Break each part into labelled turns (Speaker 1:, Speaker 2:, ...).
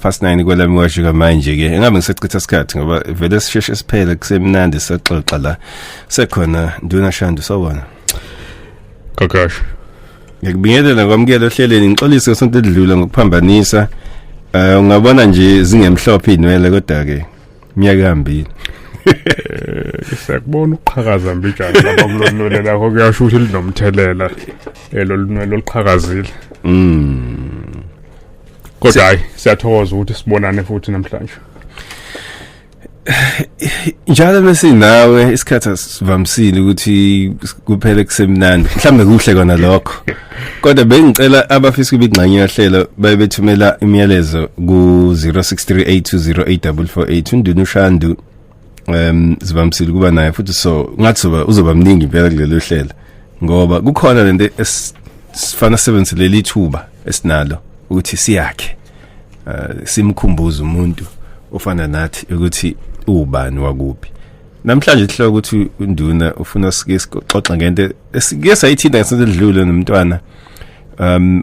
Speaker 1: Fast 9 kwelami washuka manje ke engabe ngisachitha isikhathi ngoba vele sisheshe siphele kusemnandi saxoxa la sekhona nduna Ushandu sawona
Speaker 2: kakasha
Speaker 1: ngikubingelela kwamukela ohleleni ngixolise sonke edlula ngokuphambanisa ungabona nje zingemhlophe inwele kodwa ke iminyaka ihambile
Speaker 2: sekubona ukuqhakaza mbijana lapha kulonwele lakho kuyasho ukuthi linomthelela lolunwele oluqhakazile kodwa hayi siyathokoza ukuthi sibonane futhi namhlanje
Speaker 1: njalo mesinawe isikhathi sivamsile ukuthi kuphele kusemnandi mhlawumbe kuhle kona lokho kodwa bengicela abafisa ukubingqanya yahlelo bayebethumela imiyalezo ku 0638208448 unduna Ushandu sivamsile kuba naye futhi so ngathi uzoba mningi impela kulelo hlelo ngoba kukhona lento esifana sebenzele lithuba esinalo ukuthi siyakhe simkhumbuza umuntu ofana nathi ukuthi ubani wakuphi namhlanje sihloko ukuthi unduna ufuna sixoxa ngento esike sayithinta ngesedlule nomntwana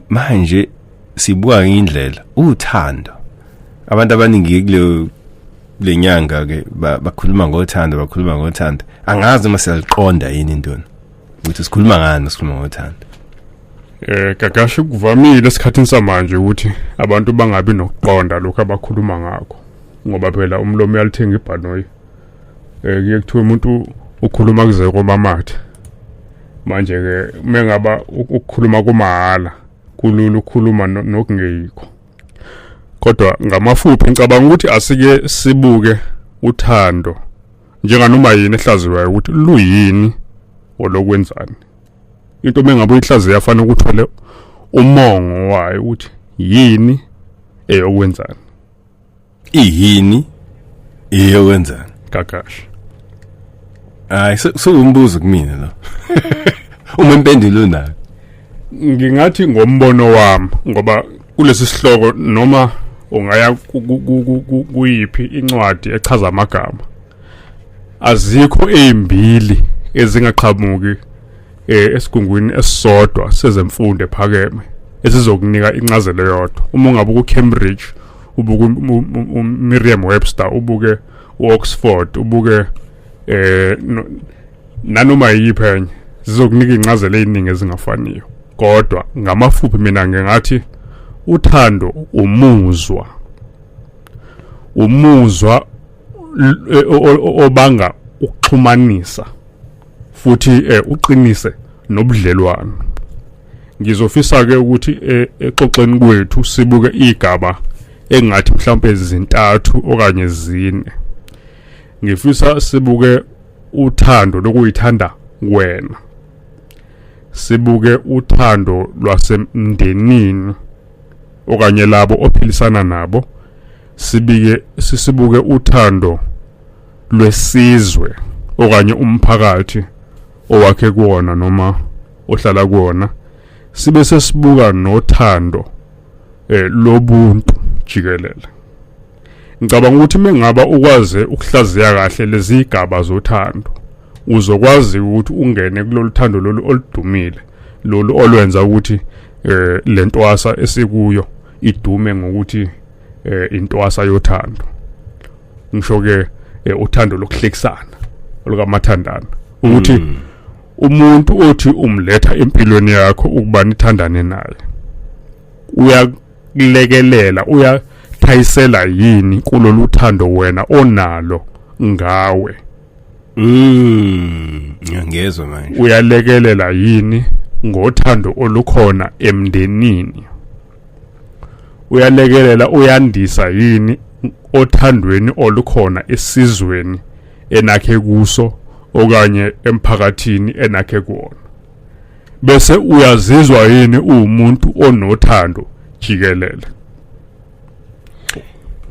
Speaker 1: manje sibuka indlela uthando abantu abaningi kuleyo lenyanga ke bakhuluma ngothando angazi uma siyaliqonda yini intona ukuthi sikhuluma ngani sikhuluma ngothando
Speaker 2: kakasha kuvamile esikhathini samanje ukuthi abantu bangabi nokuqonda lokho abakhuluma ngakho ngoba phela umlomo uyalithenga ibhanoyi kuye kuthiwe umuntu ukhuluma kuze komamathe manje ke mengaba ukukhuluma kumahala kulula ukukhuluma nokungeyikho kodwa ngamafuphi ngicabanga ukuthi asike sibuke uthando njenganoma yini ehlaziwayo ukuthi luyini olokwenzani into mengabe ihlaziya yafana ukuthole umongo wayo ukuthi yini eyokwenzani
Speaker 1: ihini eyokwenzani
Speaker 2: kakasha
Speaker 1: hayi sokumbuzo kumina lo uma impendulo nayo
Speaker 2: ngingathi ngombono wami ngoba kulesi sihloko noma ungaya kuyiphi incwadi echaza amagama azikho ezimbili ezingaqhamuki esigungwini esisodwa sezemfundo ephakeme esizokunika incazelo yodwa uma ungabe ku Cambridge ubuke Merriam-Webster ubuke Oxford ubuke nanoma yiphi enye zizokunika incazelo eziningi ezingafaniyo kodwa ngamafuphi mina ngingathi uthando umuzwa obanga ukuxhumanisa futhi uqinise nobudlelwano ngizofisa ke ukuthi exoxeni kwethu sibuke igaba engathi mhlawumbe ezintathu okanye zine ngifisa sibuke uthando lokuyithanda wena sibuke uthando lwasemndenini okanye labo ophilisana nabo sibuke uthando lwesizwe okanye umphakathi owakhe kuona noma ohlala kuona sibe sesibuka nothando lobuntu jikelele ngicabanga ukuthi mengaba ukwazi ukuhlaziya kahle lezi igaba zothando uzokwazi ukuthi ungene kulolu thando lolu oludumile lolu olwenza ukuthi lentwasa esikuyo idume ngokuthi intwasa yothando ngisho ke uthando lokuhlekisana olukamathandana ukuthi umuntu othi umletha empilweni yakho ukuba nithandane naye uyakulekelela uyathayisela yini kulolu thando wena onalo ngawe
Speaker 1: ngiyangezwa manje
Speaker 2: uyalekelela yini ngothando olukhona emndenini uyalekelela uyandisa yini othandweni olukhona esizweni enakhe kuso okanye emphakathini enakhe kuona bese uyazizwa yini umuntu onothando jikelele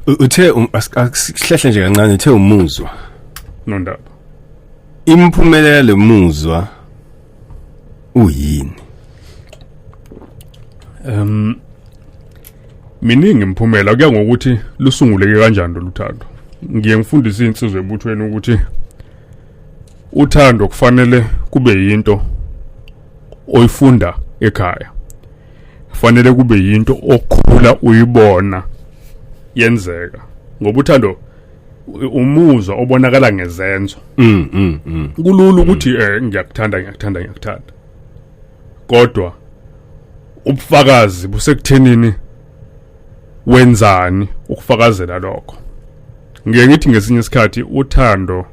Speaker 1: uthe asihlehla nje kancane uthe umuzwa
Speaker 2: nondaba
Speaker 1: imphumelelo lemuzwa uyini
Speaker 2: miningi imphumela kuya ngokuthi lusunguleke kanjani lothando ngiye ngifundise insizwe ebuthweni ukuthi uthando kufanele kube yinto oyifunda ekhaya kufanele kube yinto okhula uyibona yenzeka ngoba uthando umuzwa obonakala ngezenzo kulula ukuthi ngiyakuthanda kodwa ubufakazi busekuthenini wenzani ukufakazela lokho. Ngeke ngithi ngesinye isikhathi uthando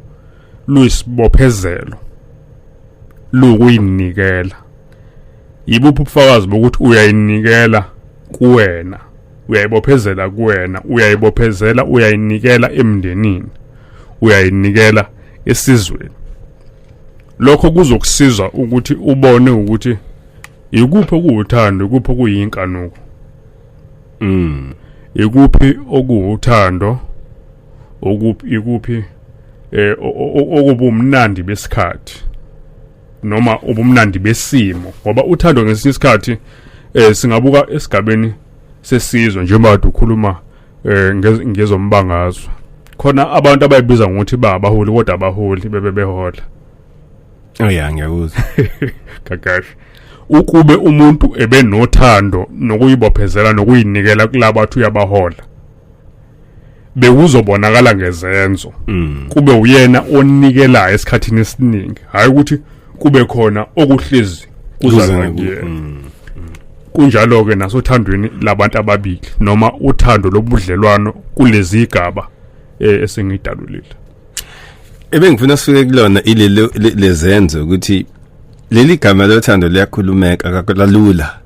Speaker 2: luyisibophezelo lukuyinikela. Yibuphi ubufakazi bokuthi uyayinikela kuwena, uyayibophezela kuwena, uyayibophezela uyayinikela emndenini, uyayinikela esizweni. Lokho kuzokusiza ukuthi ubone ukuthi ikuphi okuwuthando, ikuphi okuyinkanuko. Ikuphi okuwuthando, ikuphi okubumnandi besikhathi noma ubumnandi besimo, ngoba uthando ngesinye isikhathi singabuka esigabeni sesizwe njengoba ukhuluma ngezombangazwe. Khona abantu abayibiza ngokuthi abaholi kodwa abaholi bebehola.
Speaker 1: Ngiyakuzwa.
Speaker 2: Kakashi. Ukube umuntu ebenothando nokuyibophezela nokuyinikela kulabo athi uyabahola, bekuzobonakala ngezenzo. Kube uyena onikelayo esikhathini esiningi, hayi ukuthi kube khona okuhlezi kuzakuyena. Kunjalo ke nasothandweni labantu ababili noma uthando lobudlelwano kulezi igaba esengidalulile.
Speaker 1: Ngifuna sifike kulona ilelo lezenzo ukuthi leli gama lothando liyakhulumeka kakalula,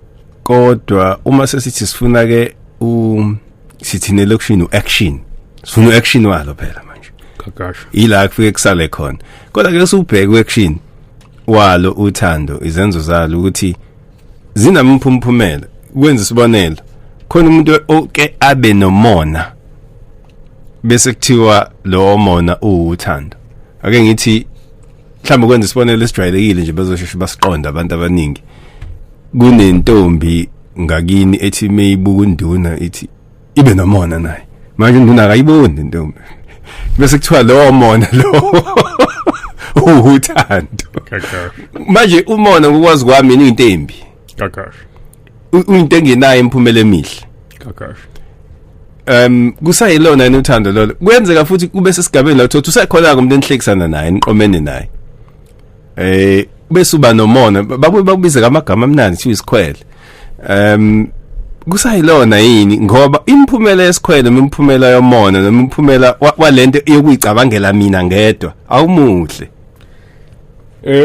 Speaker 1: kodwa uma sesithi sifuna ke sithine lokushini action, sifuna action walo phela manje.
Speaker 2: Kakasha.
Speaker 1: Ila kufike kusale khona. Kodwa ke usubheka action walo uthando, izenzo zalo ukuthi zinamphumela. Kwenza isibonelo, khona umuntu oke abe nomona bese kuthiwa lo mona uthando. Ake ngithi mhlawumbe kwenza isibonelo esijwayelekile nje bazosheshe basiqonda abantu abaningi. Kunentombi ngakini ethi meyibuka unduna ithi ibe nomona naye. Manje unduna akayiboni intombi. Bese kuthiwa lo mona lo uthando.
Speaker 2: Kakasha.
Speaker 1: Manje umona ukwazi kwami into embi.
Speaker 2: Kakasha.
Speaker 1: Uyinto engenayo imphumela emihle.
Speaker 2: Kakasha.
Speaker 1: Kusayilona uthando lolo. Kwenzeka futhi kube sesigabeni la uthothi usekhona umuntu enihlekisana naye, niqomene naye. Bese uba nomona, bakubiza ngamagama amnandi thiwa isikhwele. Kusayilona yini ngoba imphumela yesikhwele imphumela yomona noma imphumela walento yokuyicabangela mina ngedwa awumuhle.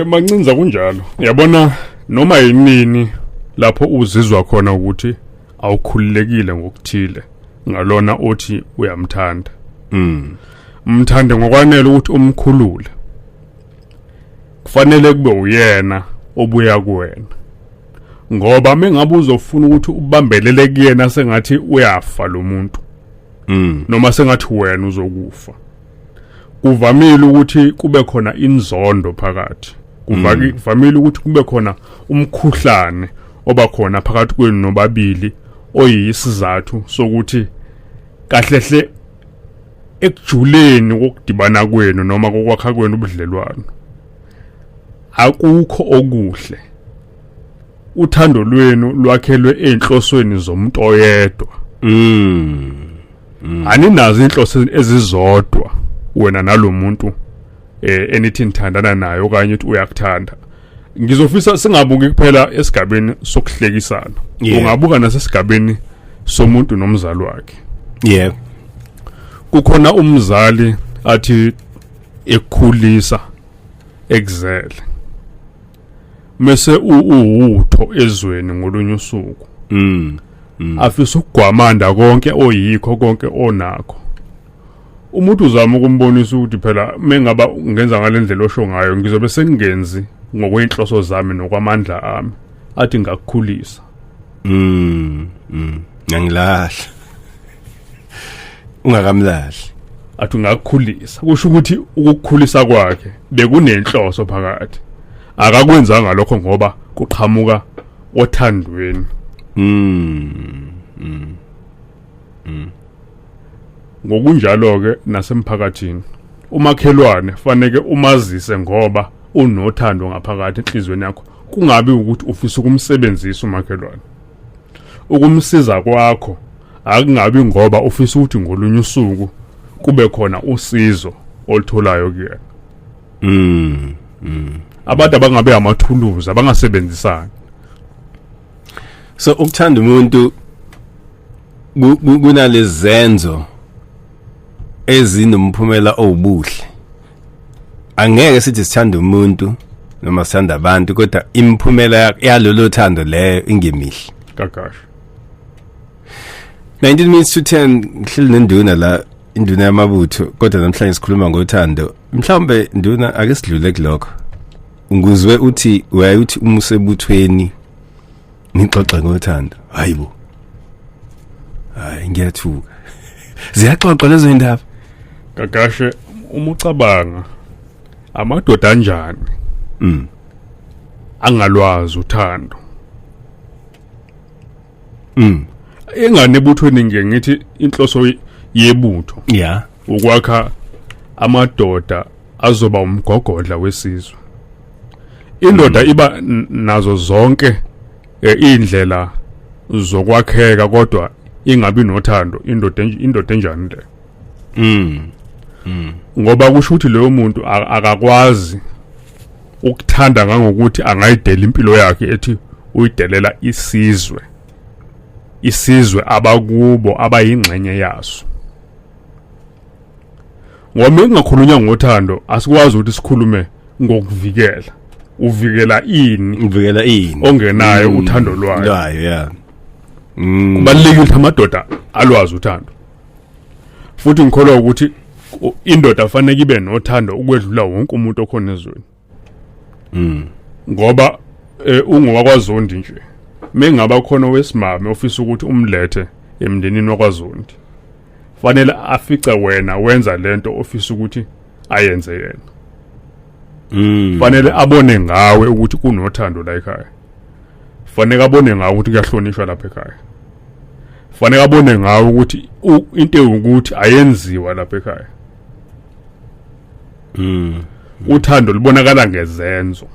Speaker 2: Mancinza kunjalo. Yabona noma yinini lapho uzizwa khona ukuthi awukhululekile ngokuthile ngalona othi uyamthanda. Mthande ngokwanele ukuthi umkhulule. Kufanele kube uyena obuya kuwena. Ngoba mengabe uzofuna ukuthi ubambelele kuyena sengathi uyafa lo muntu. Noma sengathi wena uzokufa. Kuvamile ukuthi kube khona inzondo phakathi. Kuvamile ukuthi kube khona umkhuhlane oba khona phakathi kwenu nobabili oyisizathu sokuthi kahlehle ekujuleni kokudibana kwenu noma kokwakha kwenu ubudlelwano akukho okuhle. Uthando lwenu lwakhelwe enhlosweni zomuntu oyedwa. Aninazo inhloso ezizodwa wena nalomuntu enithi nithandana naye okanye uthi uyakuthanda. Ngizofisa singabuki kuphela esigabeni sokuhlekisana. Ungabuka nasesigabeni somuntu nomzali wakhe.
Speaker 1: Yeah.
Speaker 2: Kukhona umzali athi ekukhulisa ekuzele. Mase uwutho ezweni ngolunye usuku. Afisa ukugwamanda konke oyikho konke onakho. Umuntu uzama ukumbonisa ukuthi phela mengaba ngenza ngalendlela osho ngayo ngizobe sengenzi ngokweinhloso zami nokwamandla ami. Athi ngakukhulisa.
Speaker 1: Ngangilahla. Ungakamlahli.
Speaker 2: Athi ngakukhulisa. Kusho ukuthi ukukhulisa kwakhe bekunenhloso phakathi. Akakwenzanga lokho ngoba kuqhamuka othandweni. Ngokunjalo ke nasemphakathini umakhelwane fanele umazise ngoba unothando ngaphakathi enhlizweni yakho. Kungabi ukuthi ufisa ukumsebenzisa umakhelwane. Ukumsiza kwakho akungabi ngoba ufisa ukuthi ngolunye usuku kube khona usizo oltholayo kuyena. Abantu abangabe amathuluzi abangasebenzisani.
Speaker 1: So ukuthanda umuntu kunalezenzo ezinomphumela obuhle. Angeke sithi sithanda umuntu noma sithanda abantu kodwa imphumela yalolo thando leyo ingemihle.
Speaker 2: Kakasha.
Speaker 1: 19 minutes to 10 ngihleli nenduna la induna yamabutho kodwa namhlanje sikhuluma ngothando. Mhlawumbe nduna ake sidlule kulokho. Nguzwe uthi uyayithi umusebuthweni nixoxe ngothando. Hayibo. Hayi ngiyathuka. Ziyaxoxa lezo indaba.
Speaker 2: Kakashe uma ucabanga amadoda anjani? Angalwazi uthando. Engane ebuthweni ngithi inhloso yebutho.
Speaker 1: Yeah.
Speaker 2: Ukwakha amadoda azoba umgogodla wesizwe. Indoda iba nazo zonke indlela zokwakheka kodwa ingabi nothando indoda enjani le. Ngoba kusho ukuthi leyo muntu akakwazi ukuthanda ngangokuthi angayidela impilo yakhe ethi uyidelela isizwe abakubo abayingxenye yaso. Ngoba engakhulunywa ngothando asikwazi ukuthi sikhulume ngokuvikela. Uvikela ini ongenayo uthando lwayo.
Speaker 1: Yeah.
Speaker 2: Kubalulekile ukuthi amadoda alwazi uthando. Futhi ngikholwa ukuthi indoda fanele ibe nothando ukwedlula wonke umuntu okhona ezweni. Ngoba ungowakwaZondi nje mengaba khona wesimame ofisa ukuthi umlethe emndenini wakwaZondi fanele afice wena wenza lento ofisa ukuthi ayenze yena. Fanele abone ngawe ukuthi kunothando la ekhaya. Fanele abone ngawe ukuthi kuyahlonishwa lapha ekhaya. Fanele abone ngawe ukuthi into ukuthi ayenziwa lapha ekhaya. Uthando libonakala ngezenzo.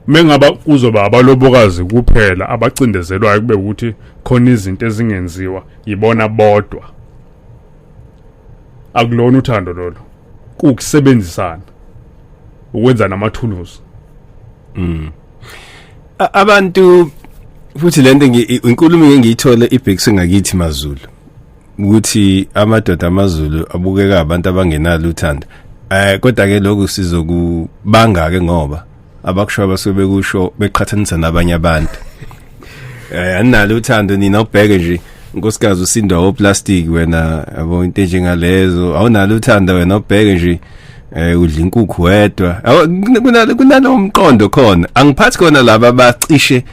Speaker 2: Mengaba kuzoba abalobokazi kuphela abacindezelwayo kube ukuthi khona izinto ezingenziwa yibona bodwa. Akulona uthando lolo. Kukusebenzisana. Ukwenza namathuluzi.
Speaker 1: Abantu futhi lento inkulumo engiyithole ibhekise ngakithi maZulu ukuthi amadoda amaZulu abukeka abantu abangenalo uthando. Kodwa ke lokho sizokubanga ke ngoba abakusho basuke bekusho beqhathanisa nabanye abantu. Analo uthando nina ubheke nje nkosikazi usindwa oplastic wena yabo into njengalezo awunalo uthando wena ubheke nje udla inkukhu wedwa. Kunalo umqondo khona angiphathi khona laba bacishe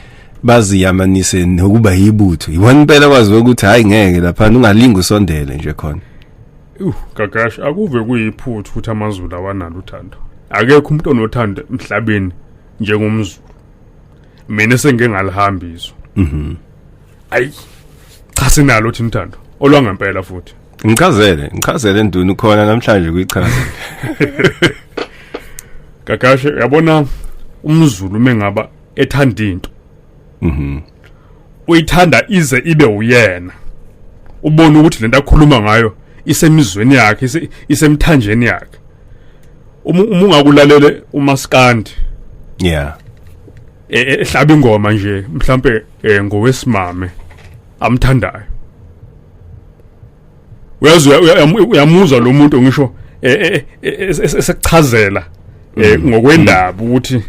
Speaker 1: baziyamanise nokuba yibutho. Yibona impela kwazi ukuthi hayi ngeke lapha ungalinga usondele nje khona.
Speaker 2: Gagash akuve kuyiphuthu ukuthi amaZulu awanalo uthando. Akekho umuntu onothando emhlabeni njengomZulu. Mina sengeke ngalihambiso. Ayi cha sinalo uthi uthando olwangempela futhi. Ngichazele nduni ukhona namhlanje kuyichaza. Gagash yabona umZulu mengaba ethanda into. Uyithanda ize ibe uyena. Ubona ukuthi lento akhuluma ngayo isemizweni yakhe isemthanjeni yakhe. Uma ungakulalele umaskandi ehlaba ingoma nje mhlambe ngowesimame amthandayo uyamuzwa lo muntu ngisho esekuchazela ngokwendaba ukuthi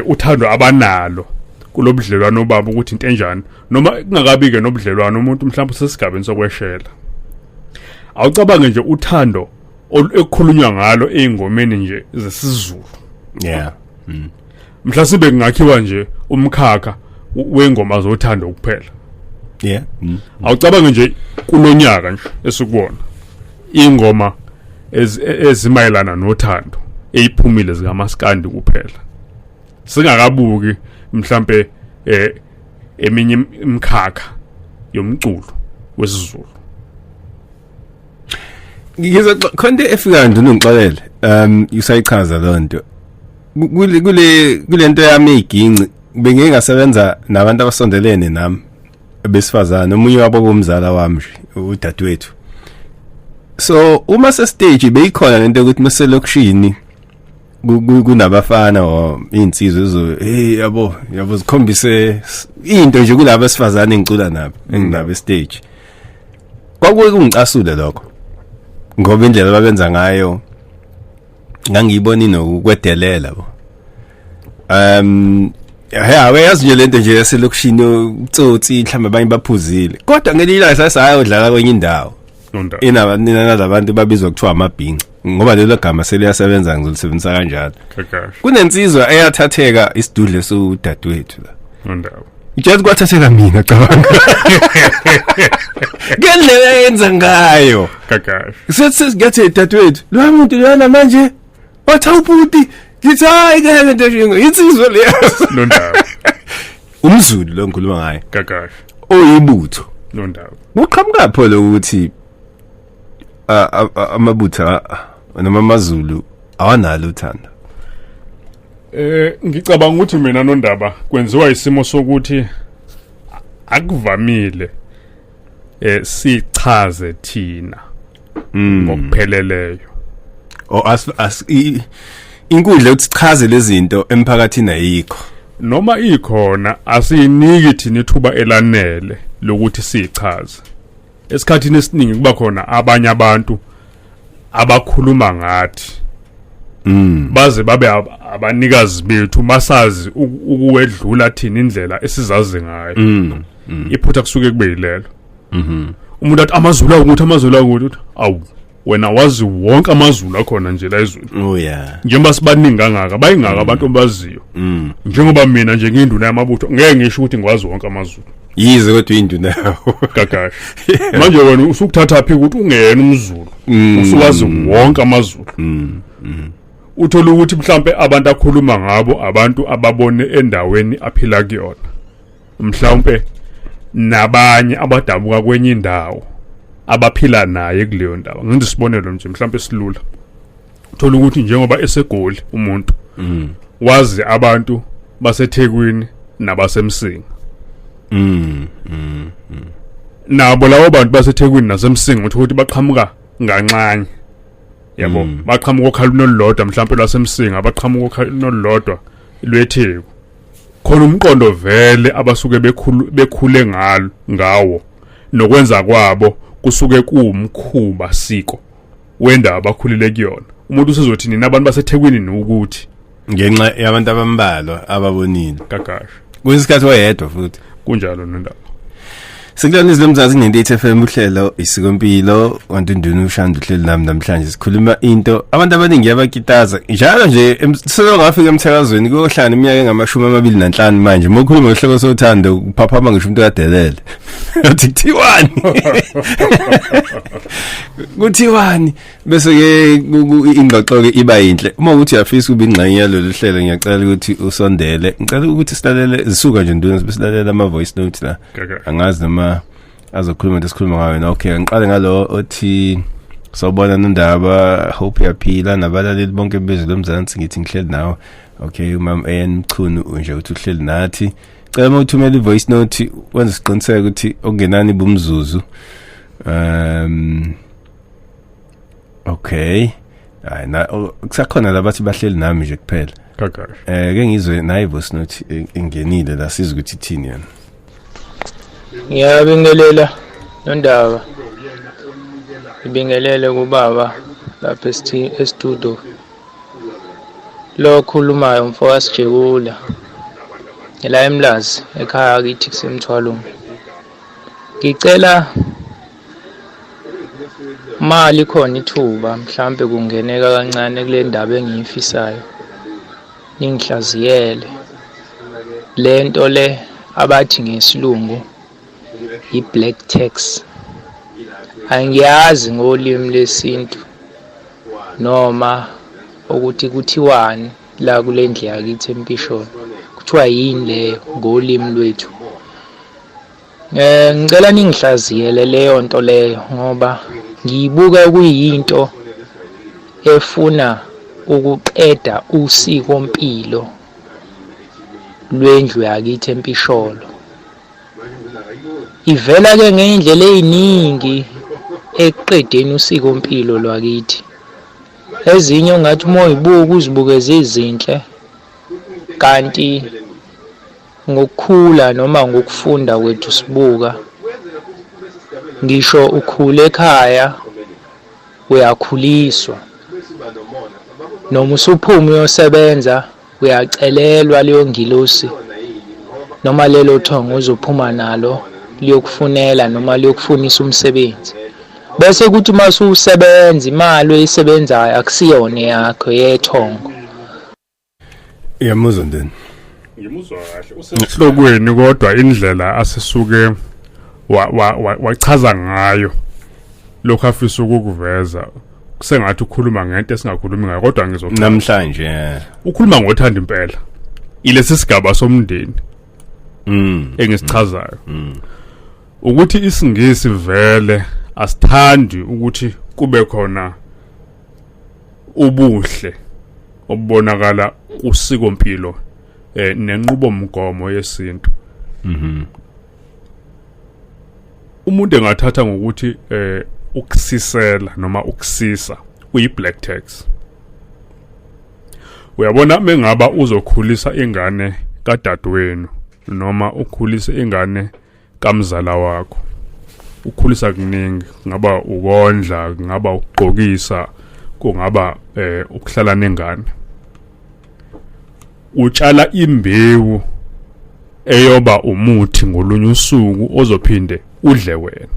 Speaker 2: uthando abanalo kulobudlelwano babo ukuthi into enjani noma kungakabi ke nobudlelwano umuntu mhlawumbe sesigabeni sokweshela. Awucabange nje uthando ekukhulunywa ngalo eingomeni nje zesizulu. Mhlawumbe kungakhiwa nje umkhakha wengoma zothando kuphela. Awucabange nje kulonyaka nje esikubona ingoma ezimayelana nothando eyiphumile zikamaskandi kuphela. Singakabuki mhlambe eminye imkhakha yomculo wesizulu.
Speaker 1: Ngiza khonde efika nduna ngixolele usayichaza lonto kule nto yami iginci bengeke ngasebenza nabantu abasondelene nami besifazana omunye wabo kumzala wami udadewethu. So uma se stage beyikhona lento ukuthi maselokishini kunabafana o insizwe ezo yabo zikhombise into nje kulabo besifazana engicula nabo enginabe stage. Kwakuke kungicasule lokho ngoba indlela ababenza ngayo ngangiyibona inokwedelela bo. Yazi nje lento nje yaselokishini utsotsi mhlawumbe abanye baphuzile kodwa ngelila sasayodlala kwenye indawo nalabantu babizwa kuthiwa amabhinqa ngoba lelo gama seliyasebenza ngizolisebenzisa kanjalo. Kunensizwa eyathatheka isidudle sodadewethu la
Speaker 2: Ndawo
Speaker 1: ijazi kwathatheka mina cabanga ngendlela yenza ngayo sethi ngiyathi dadewethu lo muntu lana manje wathi awubuti ngithi hayi ke lento shingo insizwe leyo
Speaker 2: Ndawo
Speaker 1: umZulu lo ngikhuluma ngaye oyibutho
Speaker 2: Ndawo
Speaker 1: uqhamuka pho lo ukuthi amabutho noma amazulu awanalo uthando.
Speaker 2: Ngicabanga ukuthi mina noNdaba kwenziwa isimo sokuthi akuvamile sichaze thina ngokupheleleyo
Speaker 1: inkundla ukuthi sichaze lezi zinto emphakathini ayikho
Speaker 2: noma ikhona asiyiniki thina ithuba elanele lokuthi sichaze. Esikhathini esiningi kuba khona abanye abantu abakhuluma ngathi baze babe abanikazi bethu masazi ukuwedlula thina indlela esizazi ngayo. Iphutha kusuke kube yilelo. Umuntu athi amazulu ukuthi awu wena wazi wonke amazulu akhona nje la ezweni. Njengoba sibaningi kangaka bayingaka abantu abaziyo. Njengoba mina nje nginduna yamabutho ngeke ngisho ukuthi ngikwazi wonke amazulu.
Speaker 1: Yize kodwa induna yawo
Speaker 2: kakashi. Manje wena usukuthatha phi ukuthi ungena umZulu usuwazi wonke amazulu. Uthola ukuthi mhlambe abantu akhuluma ngabo abantu ababone endaweni aphila kuyona. Mhlambe nabanye abadabuka kwenye indawo abaphila naye kuleyo ndawo. Ngenza isibonelo nje mhlambe silula. Uthola ukuthi njengoba esegoli umuntu wazi abantu baseThekwini nabasemsinga. Nabo lawo bantu baseThekwini nasemsinga ukuthi baqhamuka ngancane. Yabo baqhamuka okhaluni olulodwa mhlawumbe lwasemsinga baqhamuka okhaluni olulodwa lweTheku. Khona umqondo vele abasuke bekhule ngawo nokwenza kwabo kusuke kuumkhuba siko wenda abakhulile kuyona. Umuntu usezothi nina abantu baseThekwini nokuthi
Speaker 1: ngenxa yabantu abambalwa ababonile
Speaker 2: kakashi
Speaker 1: kuyisikhathi oyedwa futhi
Speaker 2: kunjalo nendaba.
Speaker 1: Sikulona izilomzazi 98 FM uhlelo isikompilo wantunduni Ushandu uhlelo nami namhlanje sikhuluma into abantu abaningi yabakitaza njalo nje selo ngafika emthakazweni kuyohlala iminyaka engama25 manje mokhuluma ngohlelo sothando uphaphama ngisho umuntu kadelele uthi kuthiwani kuthiwani bese ke ingxoxo ke iba yinhle uma uthi uyafisa kuba ingxenye yalolu hlelo ngiyacela ukuthi usondele ngicela ukuthi silalele zisuka nje nduna silalela ama voice notes la angazi noma azokhuluma ngesikhuluma ngayo na. Okay ngiqale ngalo othi sawubona noNdaba hope yaphila nabalaleli bonke bezwe lomzansi ngithi ngihleli nawe. Okay umam Mchunu nje uthi uhleli nathi cela mawuthumela ivoice note wenza isiqiniseko ukuthi okungenani bumzuzu. Okay hayi na kusakhona labathi bahleli nami nje kuphela
Speaker 2: kakashi
Speaker 1: ke ngizwe nayi voice note ingenile la sizwe ukuthi ithini yana.
Speaker 3: Ngiyabingelela noNdaba. Ngibingelele kubaba lapha estudio. Lo khulumayo mfowethu Sijebula. La eMlazi ekhaya kithi kusemthwalo. Ngicela mali khona ithuba mhlambe kungeneka kancane kule ndaba engiyifisayo. Ningihlaziyele. Lento le abathi ngesilungu i-black tax. Angiyazi ngolimi lesintu noma ukuthi kuthiwani la kule ndlu yakithi eMpisholo. Kuthiwa yini leyo ngolimi lwethu. Ngicela ningihlaziyele leyo nto leyo ngoba ngiyibuka kuyinto efuna ukuqeda usiko mpilo lwendlu yakithi eMpisholo. ivela ke ngendlela eziningi ekuqedeni usikompilo lwakithi. Ezinye ungathi uma uyibuka uzibukeze izinhle, kanti ngokukhula noma ngokufunda kwethu sibuka, ngisho ukhule ekhaya uyakhuliswa, noma usuphuma uyosebenza uyacelelwa leyo ngilosi noma lelo thongo uzophuma nalo liyokufunela noma liyokufunisa umsebenzi. Bese kuthi mase usebenza imali oyisebenzayo akusiyona yakho yethongo.
Speaker 1: Yamuzwa ndeni.
Speaker 2: Ngimuzwa kahle usehlokweni kodwa indlela asisuke wachaza ngayo lokho afisa ukukuveza kusengathi ukhuluma ngento esingakhulumi ngayo kodwa ngizokhuluma
Speaker 1: namhlanje
Speaker 2: ukhuluma ngothanda impela ilesi sigaba somndeni engisichazayo ukuthi isingisi vele asithandi ukuthi kube khona ubuhle obubonakala kusikompilo nenqubomgomo yesintu. Umuntu engathatha ngokuthi ukusisela noma ukusisa uyi-black tax. Uyabona mengaba uzokhulisa ingane kadadewenu noma ukhulisa ingane kamzala wakho, ukhulisa kuningi, kungaba ukondla, kungaba ukugqokisa, kungaba ukuhlala nengane. Utshala imbewu eyoba umuthi ngolunye usuku ozophinde udle wena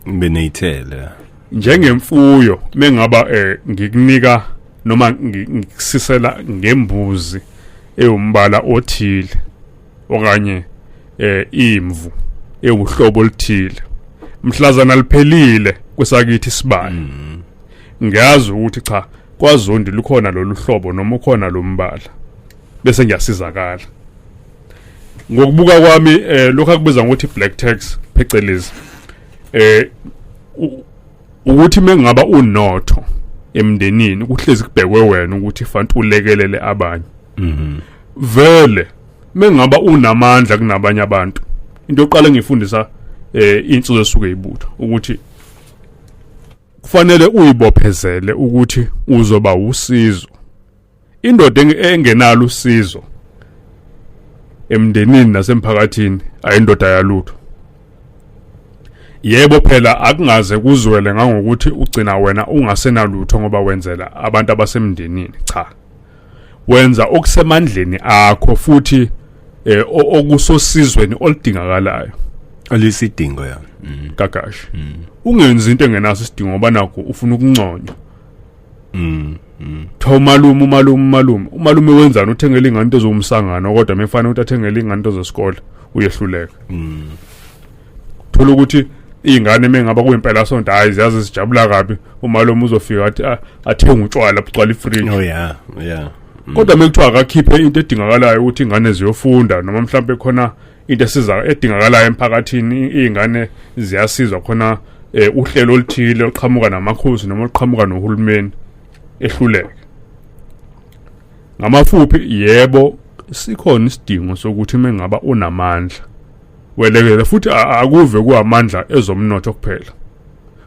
Speaker 1: beneyithela
Speaker 2: njengemfuyo. Mengaba ngikunika noma ngikusisela ngembuzi ewumbala othile okanye imvu ewuhlobo oluthile, mhlazana liphelile kwesakithi sibani ngiyazi ukuthi cha kwaZondi lukhona lolu hlobo noma ukhona lo mbala, bese ngiyasizakala ngokubuka kwami. Lokho akubiza ngokuthi black tax phecelezi ukuthi mengaba unotho emndenini kuhlezi kubhekwe wena ukuthi fanele ulekelele abanye. Vele mengaba unamandla kunabanye abantu, into yokuqala ngifundisa insizwe esuke ibutho ukuthi kufanele uyibophezele ukuthi uzoba usizo. Indoda engenalo usizo emndenini nasemphakathini ayindoda yalutho. Yebo phela akungaze kuzwele ngangokuthi ugcina wena ungasenalutho ngoba wenzela abantu abasemndenini, cha, wenza okusemandleni akho futhi okusosizweni olidingakalayo
Speaker 1: alisidingo ya
Speaker 2: kakashi. Ungenzi into engenaso isidingo ngoba nakho ufuna ukunconywa. Umalume wenzani? Uthengele ingane into zomsangano kodwa mefanele ukuthi athengele ingane into zesikole uyehluleka. Thola ukuthi ingane mengaba kuyimpela sonto hayi ziyazi sijabula kabi, umalume uzofika athi athenga utshwala bucwala ifridge.
Speaker 1: Oh yeah.
Speaker 2: Kodwa mekuthiwa akakhiphe into edingakalayo ukuthi ingane ziyofunda noma mhlawumbe khona into esiza edingakalayo emphakathini, izingane ziyasizwa khona uhlelo oluthile oqhamuka namakhosi noma oqhamuka nohulumeni, ehluleke. Ngamafuphi yebo sikhona isidingo sokuthi mengaba unamandla welekele futhi akuve kuamandla ezomnotho kuphela.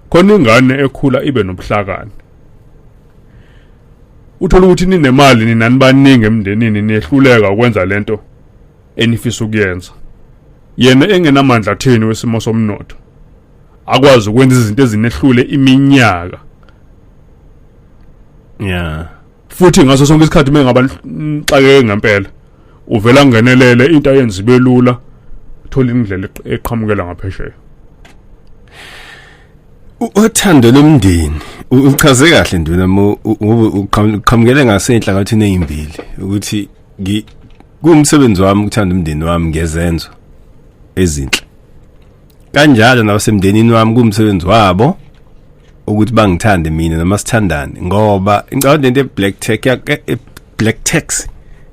Speaker 2: Khona ingane ekhula ibe nobuhlakani. Uthola ukuthi ninemali ninani baningi emndenini niyehluleka ukwenza lento enifisa ukuyenza. Yena engenamandla atheni wesimo somnotho akwazi ukwenza izinto ezinehlule iminyaka.
Speaker 1: Yeah.
Speaker 2: Futhi ngaso sonke isikhathi mengaba nixakeke ngempela uvela ngenelele into ayenza ibe lula, thola indlela eqhamukela ngaphesheya.
Speaker 1: Uthando lomndeni uchaze kahle nduna uqhamukele ngasenhlakathini ezimbili ukuthi kumsebenzi wami ukuthanda umndeni wami ngezenzo ezinhle. Kanjalo nabasemndenini wami kumsebenzi wabo ukuthi bangithande mina noma sithandane, ngoba ingcabanga lento black tax